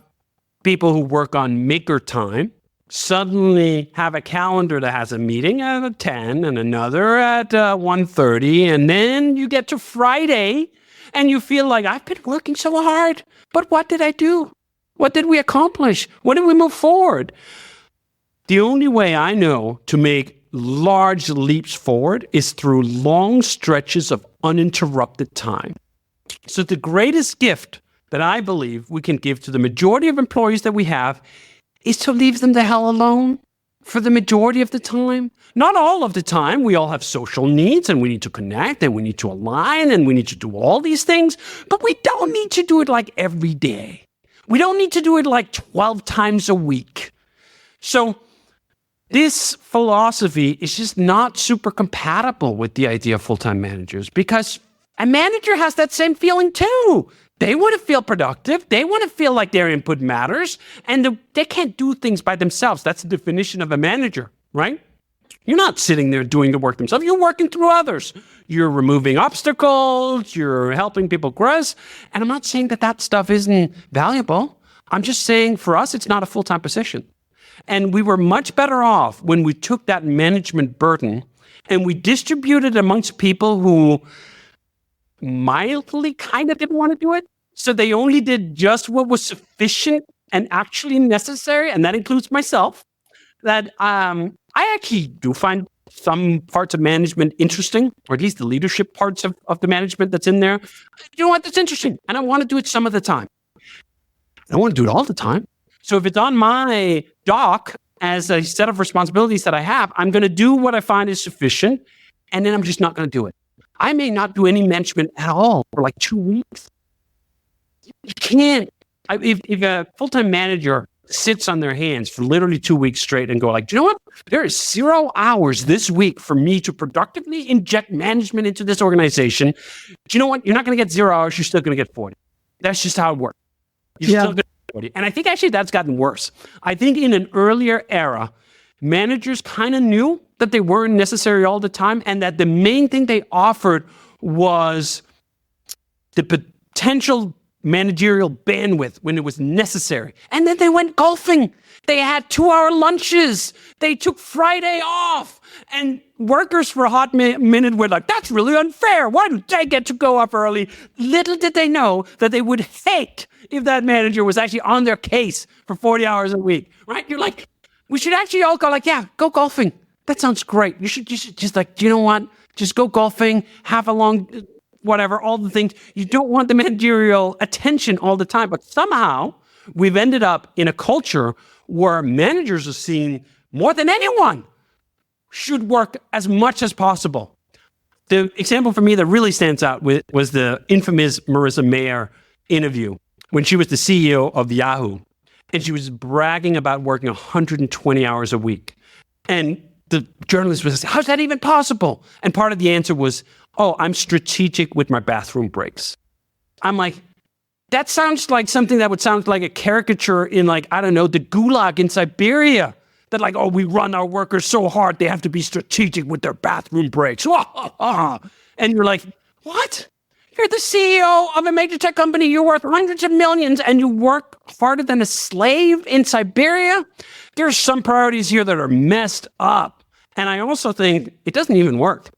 people who work on maker time suddenly have a calendar that has a meeting at 10 and another at 1:30, and then you get to Friday and you feel like, I've been working so hard, but what did I do? What did we accomplish? What did we move forward? The only way I know to make large leaps forward is through long stretches of uninterrupted time. So the greatest gift that I believe we can give to the majority of employees that we have is to leave them the hell alone for the majority of the time. Not all of the time. We all have social needs and we need to connect and we need to align and we need to do all these things, but we don't need to do it like every day. We don't need to do it like 12 times a week. So this philosophy is just not super compatible with the idea of full-time managers because a manager has that same feeling too. They want to feel productive. They want to feel like their input matters. And they can't do things by themselves. That's the definition of a manager, right? You're not sitting there doing the work themselves. You're working through others. You're removing obstacles. You're helping people grow. And I'm not saying that that stuff isn't valuable. I'm just saying for us, it's not a full-time position. And we were much better off when we took that management burden and we distributed amongst people who mildly kind of didn't want to do it. So they only did just what was sufficient and actually necessary, and that includes myself, that I actually do find some parts of management interesting, or at least the leadership parts of the management that's in there. You know what? That's interesting. And I want to do it some of the time. I don't want to do it all the time. So if it's on my dock as a set of responsibilities that I have, I'm going to do what I find is sufficient. and then I'm just not going to do it. I may not do any management at all for like 2 weeks. You can't. If a full-time manager sits on their hands for literally 2 weeks straight and go like, do you know what? There is 0 hours this week for me to productively inject management into this organization. Do you know what? You're not going to get 0 hours. You're still going to get 40. That's just how it works. You're still going to get 40. And I think actually that's gotten worse. I think in an earlier era, managers kind of knew that they weren't necessary all the time and that the main thing they offered was the potential managerial bandwidth when it was necessary. And then they went golfing. They had 2-hour lunches. They took Friday off. And workers for a hot minute were like, that's really unfair. Why do they get to go up early? Little did they know that they would hate if that manager was actually on their case for 40 hours a week, right? You're like, we should actually all go like, yeah, go golfing. That sounds great. You should just like, do you know what? Just go golfing, have a long, whatever, all the things. You don't want the managerial attention all the time. But somehow we've ended up in a culture where managers are seen more than anyone should work as much as possible. The example for me that really stands out was the infamous Marissa Mayer interview when she was the CEO of Yahoo. And she was bragging about working 120 hours a week. And the journalist was saying, how's that even possible? And part of the answer was, oh, I'm strategic with my bathroom breaks. I'm like, that sounds like something that would sound like a caricature in like, I don't know, the gulag in Siberia. That like, oh, we run our workers so hard, they have to be strategic with their bathroom breaks. And you're like, what? You're the CEO of a major tech company. You're worth hundreds of millions and you work harder than a slave in Siberia. There's some priorities here that are messed up. And I also think it doesn't even work.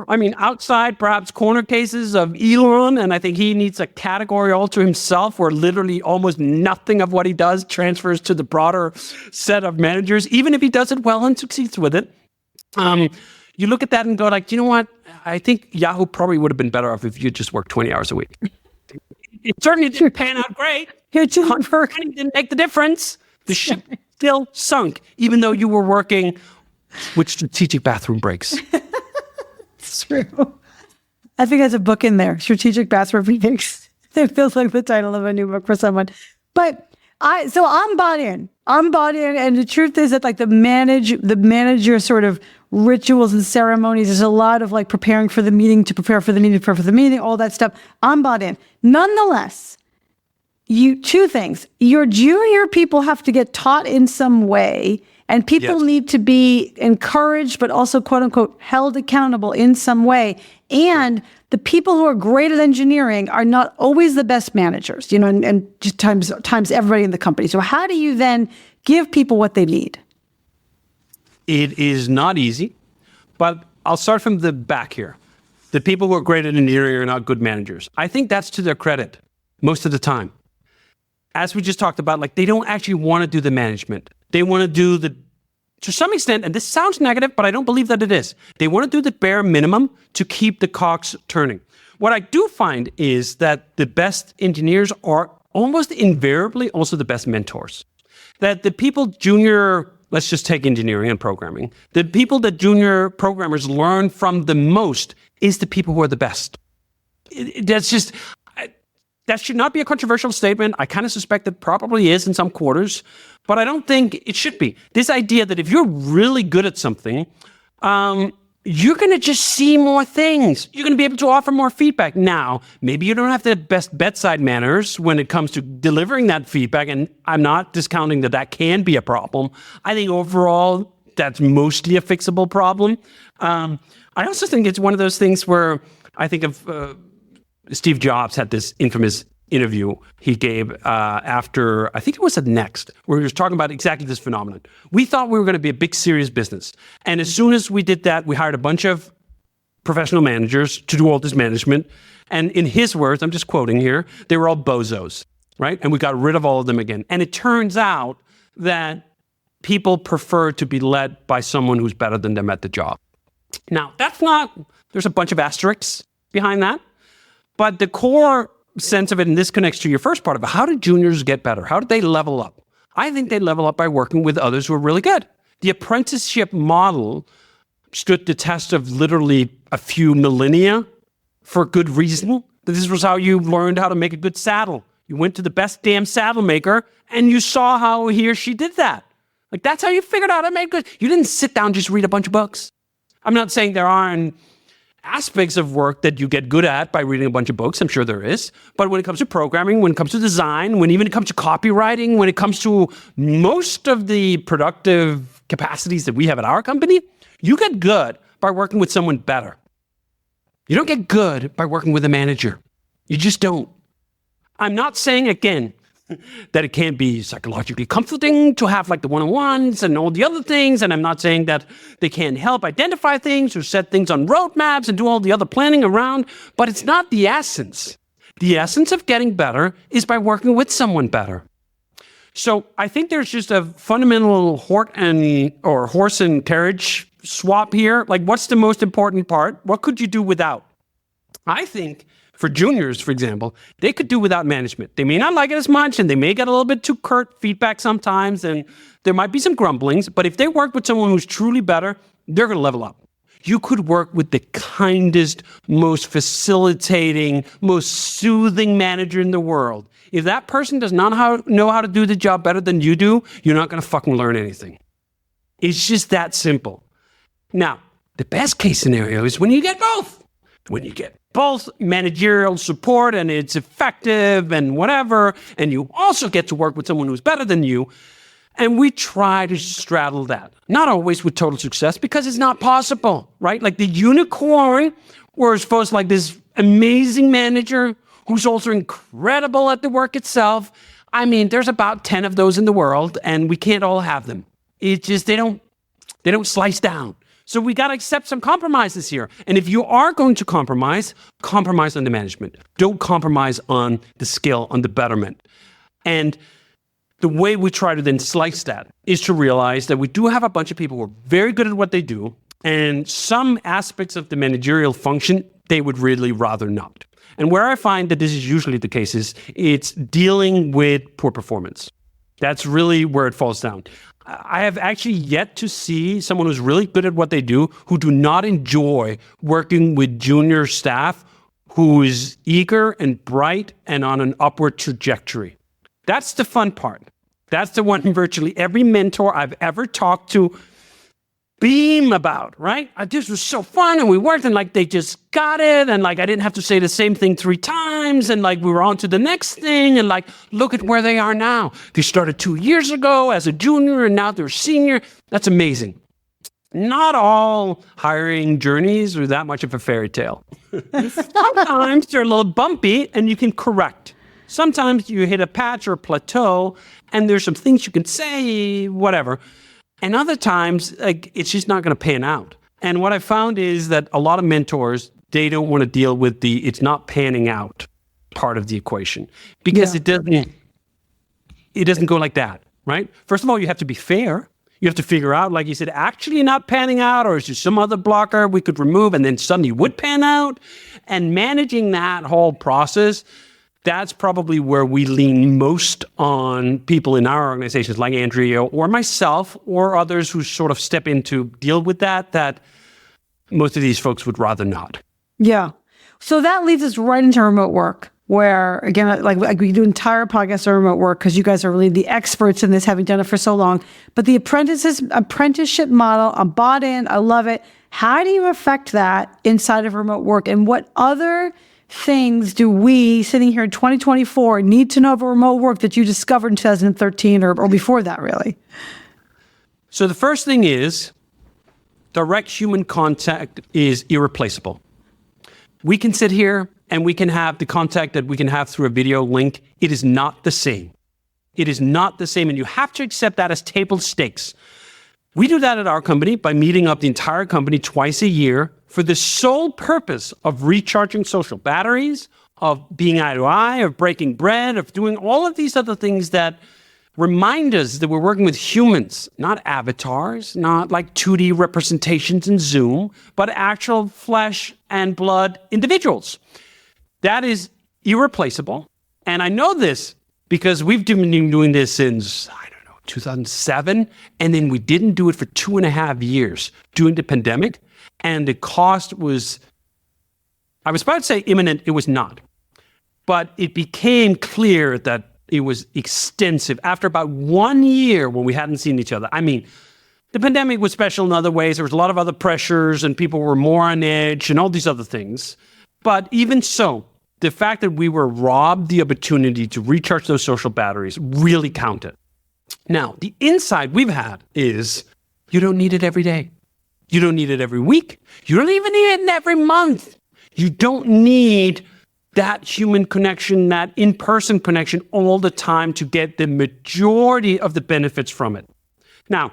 I mean, outside perhaps corner cases of Elon, and I think he needs a category all to himself where literally almost nothing of what he does transfers to the broader set of managers, even if he does it well and succeeds with it. You look at that and go like, do you know what? I think Yahoo probably would have been better off if you just worked 20 hours a week. It certainly didn't pan out great. Money didn't make the difference. The ship still sunk, even though you were working with strategic bathroom breaks. It's true. I think there's a book in there, Strategic Bathroom Breaks. It feels like the title of a new book for someone. But I'm bought in. And the truth is that like the manager sort of rituals and ceremonies, there's a lot of like preparing for the meeting, to prepare for the meeting, all that stuff. I'm bought in. Nonetheless, two things. Your junior people have to get taught in some way, and people need to be encouraged, but also quote unquote held accountable in some way. And the people who are great at engineering are not always the best managers, and just times everybody in the company. So how do you then give people what they need? It is not easy, but I'll start from the back here. The people who are great at engineering are not good managers. I think that's to their credit most of the time. As we just talked about, like they don't actually want to do the management. They want to do to some extent, and this sounds negative, but I don't believe that it is. They want to do the bare minimum to keep the cogs turning. What I do find is that the best engineers are almost invariably also the best mentors. That the people junior, let's just take engineering and programming, the people that junior programmers learn from the most is the people who are the best. That should not be a controversial statement. I kind of suspect it probably is in some quarters, but I don't think it should be. This idea that if you're really good at something, you're going to just see more things. You're going to be able to offer more feedback. Now, maybe you don't have the best bedside manners when it comes to delivering that feedback, and I'm not discounting that can be a problem. I think overall, that's mostly a fixable problem. I also think it's one of those things where I think of Steve Jobs had this infamous interview he gave after, I think it was at Next, where he was talking about exactly this phenomenon. We thought we were going to be a big, serious business. And as soon as we did that, we hired a bunch of professional managers to do all this management. And in his words, I'm just quoting here, they were all bozos, right? And we got rid of all of them again. And it turns out that people prefer to be led by someone who's better than them at the job. Now, there's a bunch of asterisks behind that. But the core sense of it, and this connects to your first part of it, how do juniors get better? How do they level up? I think they level up by working with others who are really good. The apprenticeship model stood the test of literally a few millennia for good reason. This was how you learned how to make a good saddle. You went to the best damn saddle maker and you saw how he or she did that. Like, that's how you figured out how to make good. You didn't sit down and just read a bunch of books. I'm not saying there aren't aspects of work that you get good at by reading a bunch of books. I'm sure there is. But when it comes to programming, when it comes to design, when even it comes to copywriting, when it comes to most of the productive capacities that we have at our company, you get good by working with someone better. You don't get good by working with a manager. You just don't. I'm not saying, again, that it can't be psychologically comforting to have like the one-on-ones and all the other things. And I'm not saying that they can't help identify things or set things on roadmaps and do all the other planning around, but it's not the essence. The essence of getting better is by working with someone better. So I think there's just a fundamental horse and carriage swap here. Like, what's the most important part? What could you do without? I think for juniors, for example, they could do without management. They may not like it as much, and they may get a little bit too curt feedback sometimes, and there might be some grumblings. But if they work with someone who's truly better, they're going to level up. You could work with the kindest, most facilitating, most soothing manager in the world. If that person does not know how to do the job better than you do, you're not going to fucking learn anything. It's just that simple. Now, the best case scenario is when you get both. When you get both managerial support and it's effective and whatever, and you also get to work with someone who's better than you. And we try to straddle that. Not always with total success, because it's not possible, right? Like the unicorn, we're supposed to like this amazing manager who's also incredible at the work itself. I mean, there's about 10 of those in the world, and we can't all have them. It's just, they don't slice down. So we got to accept some compromises here. And if you are going to compromise on the management. Don't compromise on the skill, on the betterment. And the way we try to then slice that is to realize that we do have a bunch of people who are very good at what they do, and some aspects of the managerial function, they would really rather not. And where I find that this is usually the case is it's dealing with poor performance. That's really where it falls down. I have actually yet to see someone who's really good at what they do who do not enjoy working with junior staff who is eager and bright and on an upward trajectory. That's the fun part. That's the one virtually every mentor I've ever talked to beam about, right? This was so fun, and we worked, and like they just got it, and like I didn't have to say the same thing 3 times, and like we were on to the next thing, and like look at where they are now. They started 2 years ago as a junior, and now they're senior. That's amazing. Not all hiring journeys are that much of a fairy tale. Sometimes they're a little bumpy, and you can correct. Sometimes you hit a patch or a plateau, and there's some things you can say, whatever. And other times, like, it's just not going to pan out. And what I found is that a lot of mentors, they don't want to deal with the it's not panning out part of the equation, because it doesn't go like that, right? First of all, you have to be fair. You have to figure out, like you said, actually not panning out, or is there some other blocker we could remove and then suddenly would pan out? And managing that whole process, that's probably where we lean most on people in our organizations like Andrea or myself or others who sort of step in to deal with that most of these folks would rather not. Yeah. So that leads us right into remote work, where, again, like we do entire podcasts on remote work because you guys are really the experts in this, having done it for so long. But the apprenticeship model, I'm bought in, I love it. How do you affect that inside of remote work? And what other things do we, sitting here in 2024, need to know about remote work that you discovered in 2013 or before that, really? So the first thing is direct human contact is irreplaceable. We can sit here and we can have the contact that we can have through a video link. It is not the same. It is not the same, and you have to accept that as table stakes. We do that at our company by meeting up the entire company twice a year for the sole purpose of recharging social batteries, of being eye to eye, of breaking bread, of doing all of these other things that remind us that we're working with humans, not avatars, not like 2D representations in Zoom, but actual flesh and blood individuals. That is irreplaceable. And I know this because we've been doing this since, 2007. And then we didn't do it for 2.5 years during the pandemic. And the cost was, I was about to say imminent. It was not. But it became clear that it was extensive after about 1 year when we hadn't seen each other. I mean, the pandemic was special in other ways. There was a lot of other pressures and people were more on edge and all these other things. But even so, the fact that we were robbed the opportunity to recharge those social batteries really counted. Now, the insight we've had is you don't need it every day. You don't need it every week. You don't even need it every month. You don't need that human connection, that in-person connection all the time to get the majority of the benefits from it. Now,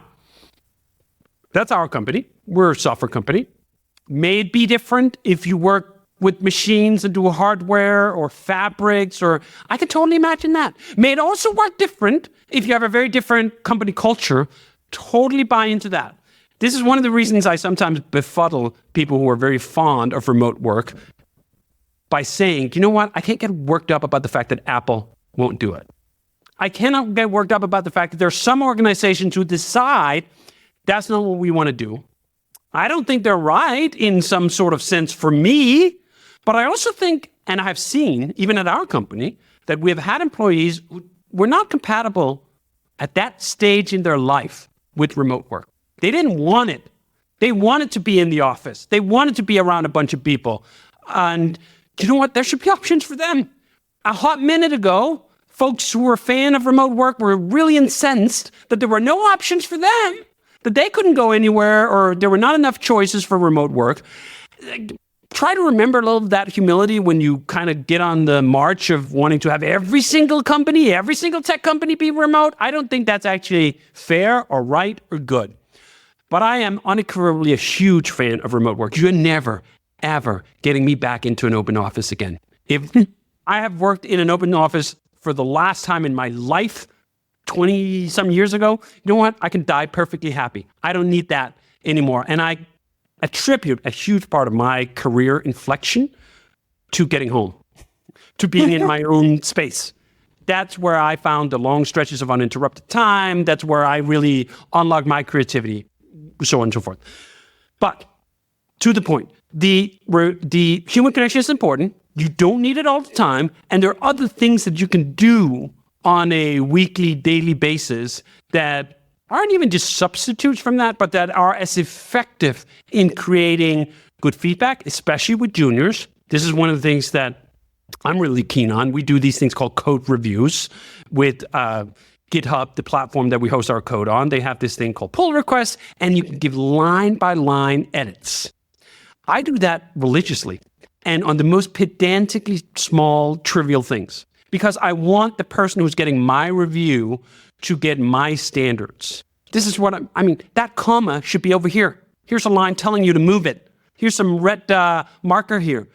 that's our company. We're a software company. May it be different if you work with machines and do hardware or fabrics, or I can totally imagine that. May it also work different if you have a very different company culture. Totally buy into that. This is one of the reasons I sometimes befuddle people who are very fond of remote work by saying, you know what? I can't get worked up about the fact that Apple won't do it. I cannot get worked up about the fact that there are some organizations who decide that's not what we want to do. I don't think they're right in some sort of sense for me, but I also think, and I have seen, even at our company, that we have had employees who were not compatible at that stage in their life with remote work. They didn't want it. They wanted to be in the office. They wanted to be around a bunch of people. And you know what? There should be options for them. A hot minute ago, folks who were a fan of remote work were really incensed that there were no options for them, that they couldn't go anywhere, or there were not enough choices for remote work. Try to remember a little of that humility when you kind of get on the march of wanting to have every single company, every single tech company be remote. I don't think that's actually fair or right or good. But I am unequivocally a huge fan of remote work. You're never, ever getting me back into an open office again. If I have worked in an open office for the last time in my life, 20-some years ago, you know what? I can die perfectly happy. I don't need that anymore. And I attribute a huge part of my career inflection to getting home, to being in my own space. That's where I found the long stretches of uninterrupted time. That's where I really unlocked my creativity, so on and so forth. But to the point, the human connection is important. You don't need it all the time. And there are other things that you can do on a weekly, daily basis that aren't even just substitutes from that, but that are as effective in creating good feedback, especially with juniors. This is one of the things that I'm really keen on. We do these things called code reviews with GitHub, the platform that we host our code on. They have this thing called pull requests, and you can give line-by-line edits. I do that religiously and on the most pedantically small, trivial things, because I want the person who's getting my review to get my standards. This is what I mean, that comma should be over here. Here's a line telling you to move it. Here's some red marker here.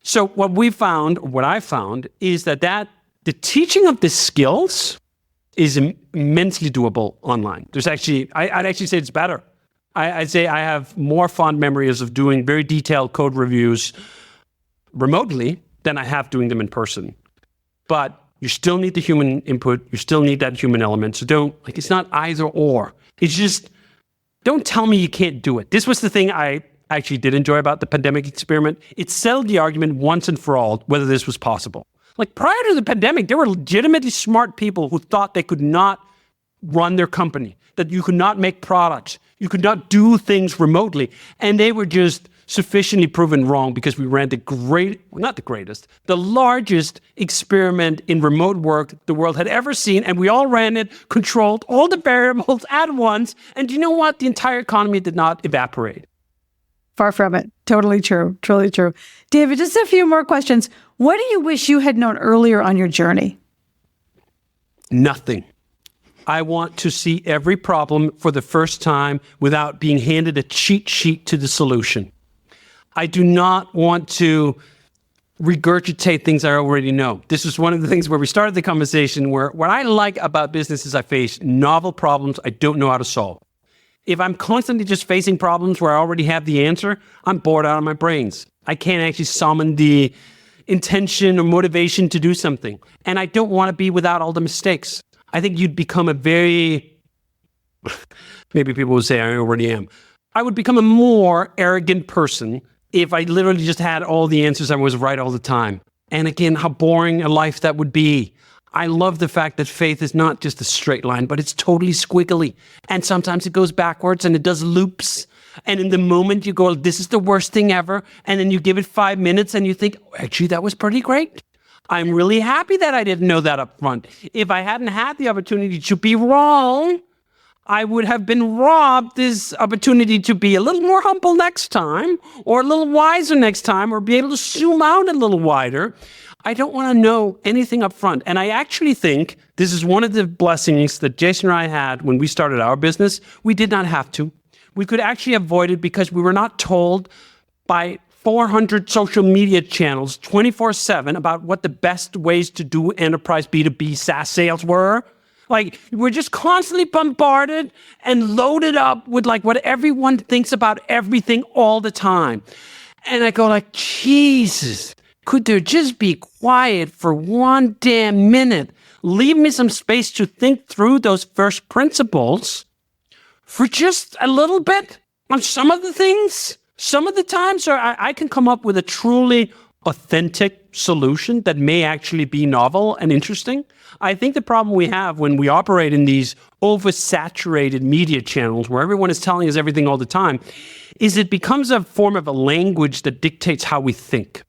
So what we found, or what I found, is that the teaching of the skills is immensely doable online. I'd actually say it's better. I'd say I have more fond memories of doing very detailed code reviews remotely than I have doing them in person. But you still need the human input. You still need that human element. So it's not either or. It's just, don't tell me you can't do it. This was the thing I actually did enjoy about the pandemic experiment. It settled the argument once and for all whether this was possible. Like prior to the pandemic, there were legitimately smart people who thought they could not run their company, that you could not make products, you could not do things remotely. And they were just sufficiently proven wrong because we ran the largest experiment in remote work the world had ever seen. And we all ran it, controlled all the variables at once. And you know what? The entire economy did not evaporate. Far from it. Totally true. Truly true. David, just a few more questions. What do you wish you had known earlier on your journey? Nothing. I want to see every problem for the first time without being handed a cheat sheet to the solution. I do not want to regurgitate things I already know. This is one of the things where we started the conversation where what I like about business is I face novel problems I don't know how to solve. If I'm constantly just facing problems where I already have the answer, I'm bored out of my brains. I can't actually summon the intention or motivation to do something. And I don't want to be without all the mistakes. I think you'd become a very, maybe people would say I already am. I would become a more arrogant person if I literally just had all the answers and was right all the time. And again, how boring a life that would be. I love the fact that faith is not just a straight line, but it's totally squiggly. And sometimes it goes backwards and it does loops. And in the moment you go, this is the worst thing ever. And then you give it 5 minutes and you think, actually, that was pretty great. I'm really happy that I didn't know that up front. If I hadn't had the opportunity to be wrong, I would have been robbed this opportunity to be a little more humble next time, or a little wiser next time, or be able to zoom out a little wider. I don't want to know anything up front. And I actually think this is one of the blessings that Jason and I had when we started our business. We did not have to. We could actually avoid it because we were not told by 400 social media channels 24/7 about what the best ways to do enterprise B2B SaaS sales were. Like, we're just constantly bombarded and loaded up with like what everyone thinks about everything all the time. And I go like, Jesus, could there just be quiet for one damn minute? Leave me some space to think through those first principles for just a little bit on some of the things. Some of the times I can come up with a truly authentic solution that may actually be novel and interesting. I think the problem we have when we operate in these oversaturated media channels where everyone is telling us everything all the time is it becomes a form of a language that dictates how we think.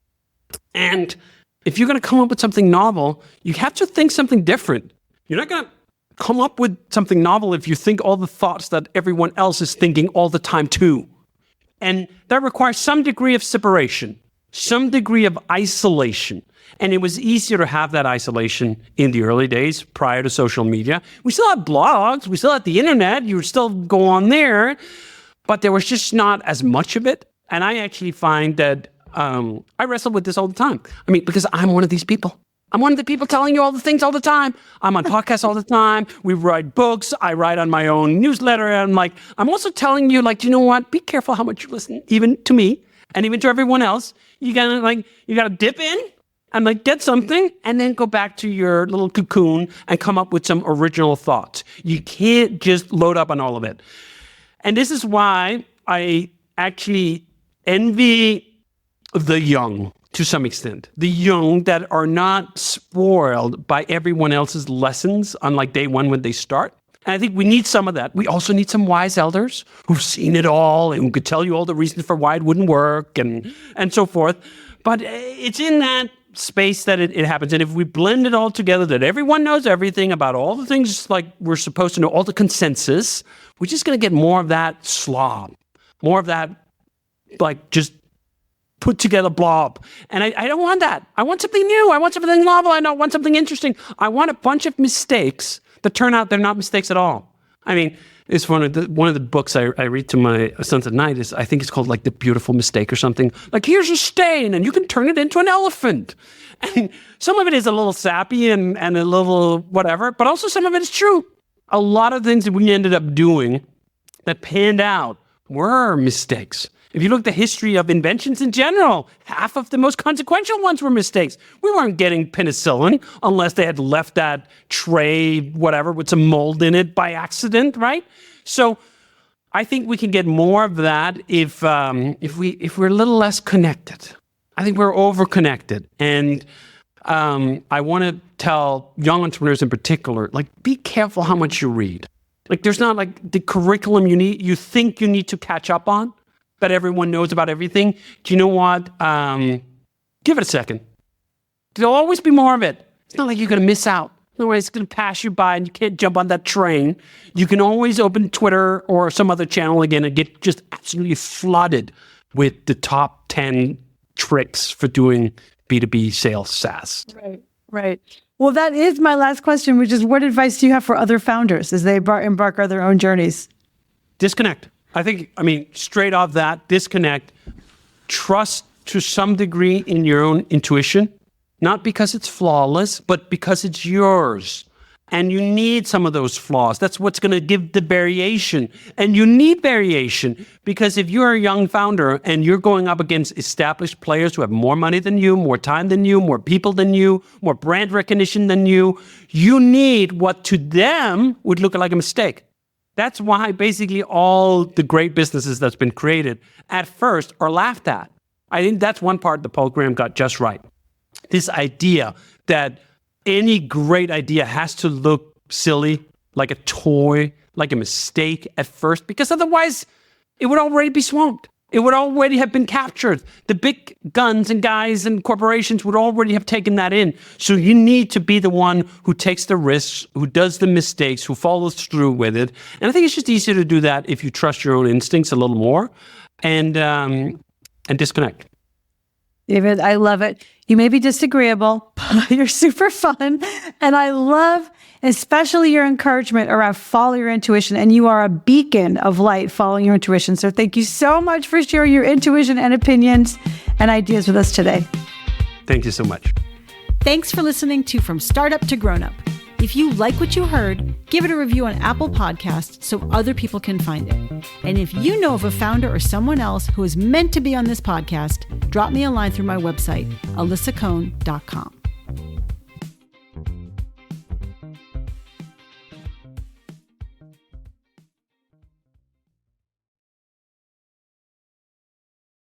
And if you're going to come up with something novel, you have to think something different. You're not going to come up with something novel if you think all the thoughts that everyone else is thinking all the time too. And that requires some degree of separation, some degree of isolation. And it was easier to have that isolation in the early days prior to social media. We still had blogs, we still had the internet, you would still go on there, but there was just not as much of it. And I actually find that I wrestle with this all the time. I mean, because I'm one of these people. I'm one of the people telling you all the things all the time. I'm on podcasts all the time. We write books. I write on my own newsletter. And I'm also telling you, you know what? Be careful how much you listen, even to me and even to everyone else. You gotta dip in and get something and then go back to your little cocoon and come up with some original thoughts. You can't just load up on all of it. And this is why I actually envy the young to some extent. The young that are not spoiled by everyone else's lessons on day one when they start. And I think we need some of that. We also need some wise elders who've seen it all and who could tell you all the reasons for why it wouldn't work and so forth. But it's in that space that it happens. And if we blend it all together, that everyone knows everything about all the things we're supposed to know, all the consensus, we're just going to get more of that slob, more of that just put together blob. And I don't want that. I want something new. I want something novel. I don't want something interesting. I want a bunch of mistakes that turn out they're not mistakes at all. I mean, it's one of the books I read to my sons at night I think it's called The Beautiful Mistake or something. Here's a stain and you can turn it into an elephant. And some of it is a little sappy and a little whatever, but also some of it is true. A lot of things that we ended up doing that panned out were mistakes. If you look at the history of inventions in general, half of the most consequential ones were mistakes. We weren't getting penicillin unless they had left that tray, whatever, with some mold in it by accident, right? So I think we can get more of that if we're a little less connected. I think we're over-connected. And I want to tell young entrepreneurs in particular, be careful how much you read. There's not the curriculum you think you need to catch up on, that everyone knows about everything. Do you know what? Give it a second. There'll always be more of it. It's not like you're going to miss out. No way it's going to pass you by and you can't jump on that train. You can always open Twitter or some other channel again and get just absolutely flooded with the top 10 tricks for doing B2B sales SaaS. Right. Well, that is my last question, which is what advice do you have for other founders as they embark on their own journeys? Disconnect. I mean, straight off that, disconnect. Trust to some degree in your own intuition, not because it's flawless, but because it's yours. And you need some of those flaws. That's what's going to give the variation. And you need variation because if you're a young founder and you're going up against established players who have more money than you, more time than you, more people than you, more brand recognition than you need what to them would look like a mistake. That's why basically all the great businesses that's been created at first are laughed at. I think that's one part that Paul Graham got just right. This idea that any great idea has to look silly, like a toy, like a mistake at first, because otherwise it would already be swamped. It would already have been captured. The big guns and guys and corporations would already have taken that in. So you need to be the one who takes the risks, who does the mistakes, who follows through with it. And I think it's just easier to do that if you trust your own instincts a little more and disconnect. David, I love it. You may be disagreeable, but you're super fun. And I love especially your encouragement around follow your intuition. And you are a beacon of light following your intuition. So thank you so much for sharing your intuition and opinions and ideas with us today. Thank you so much. Thanks for listening to From Startup to Grown Up. If you like what you heard, give it a review on Apple Podcasts so other people can find it. And if you know of a founder or someone else who is meant to be on this podcast, drop me a line through my website, alisacohn.com.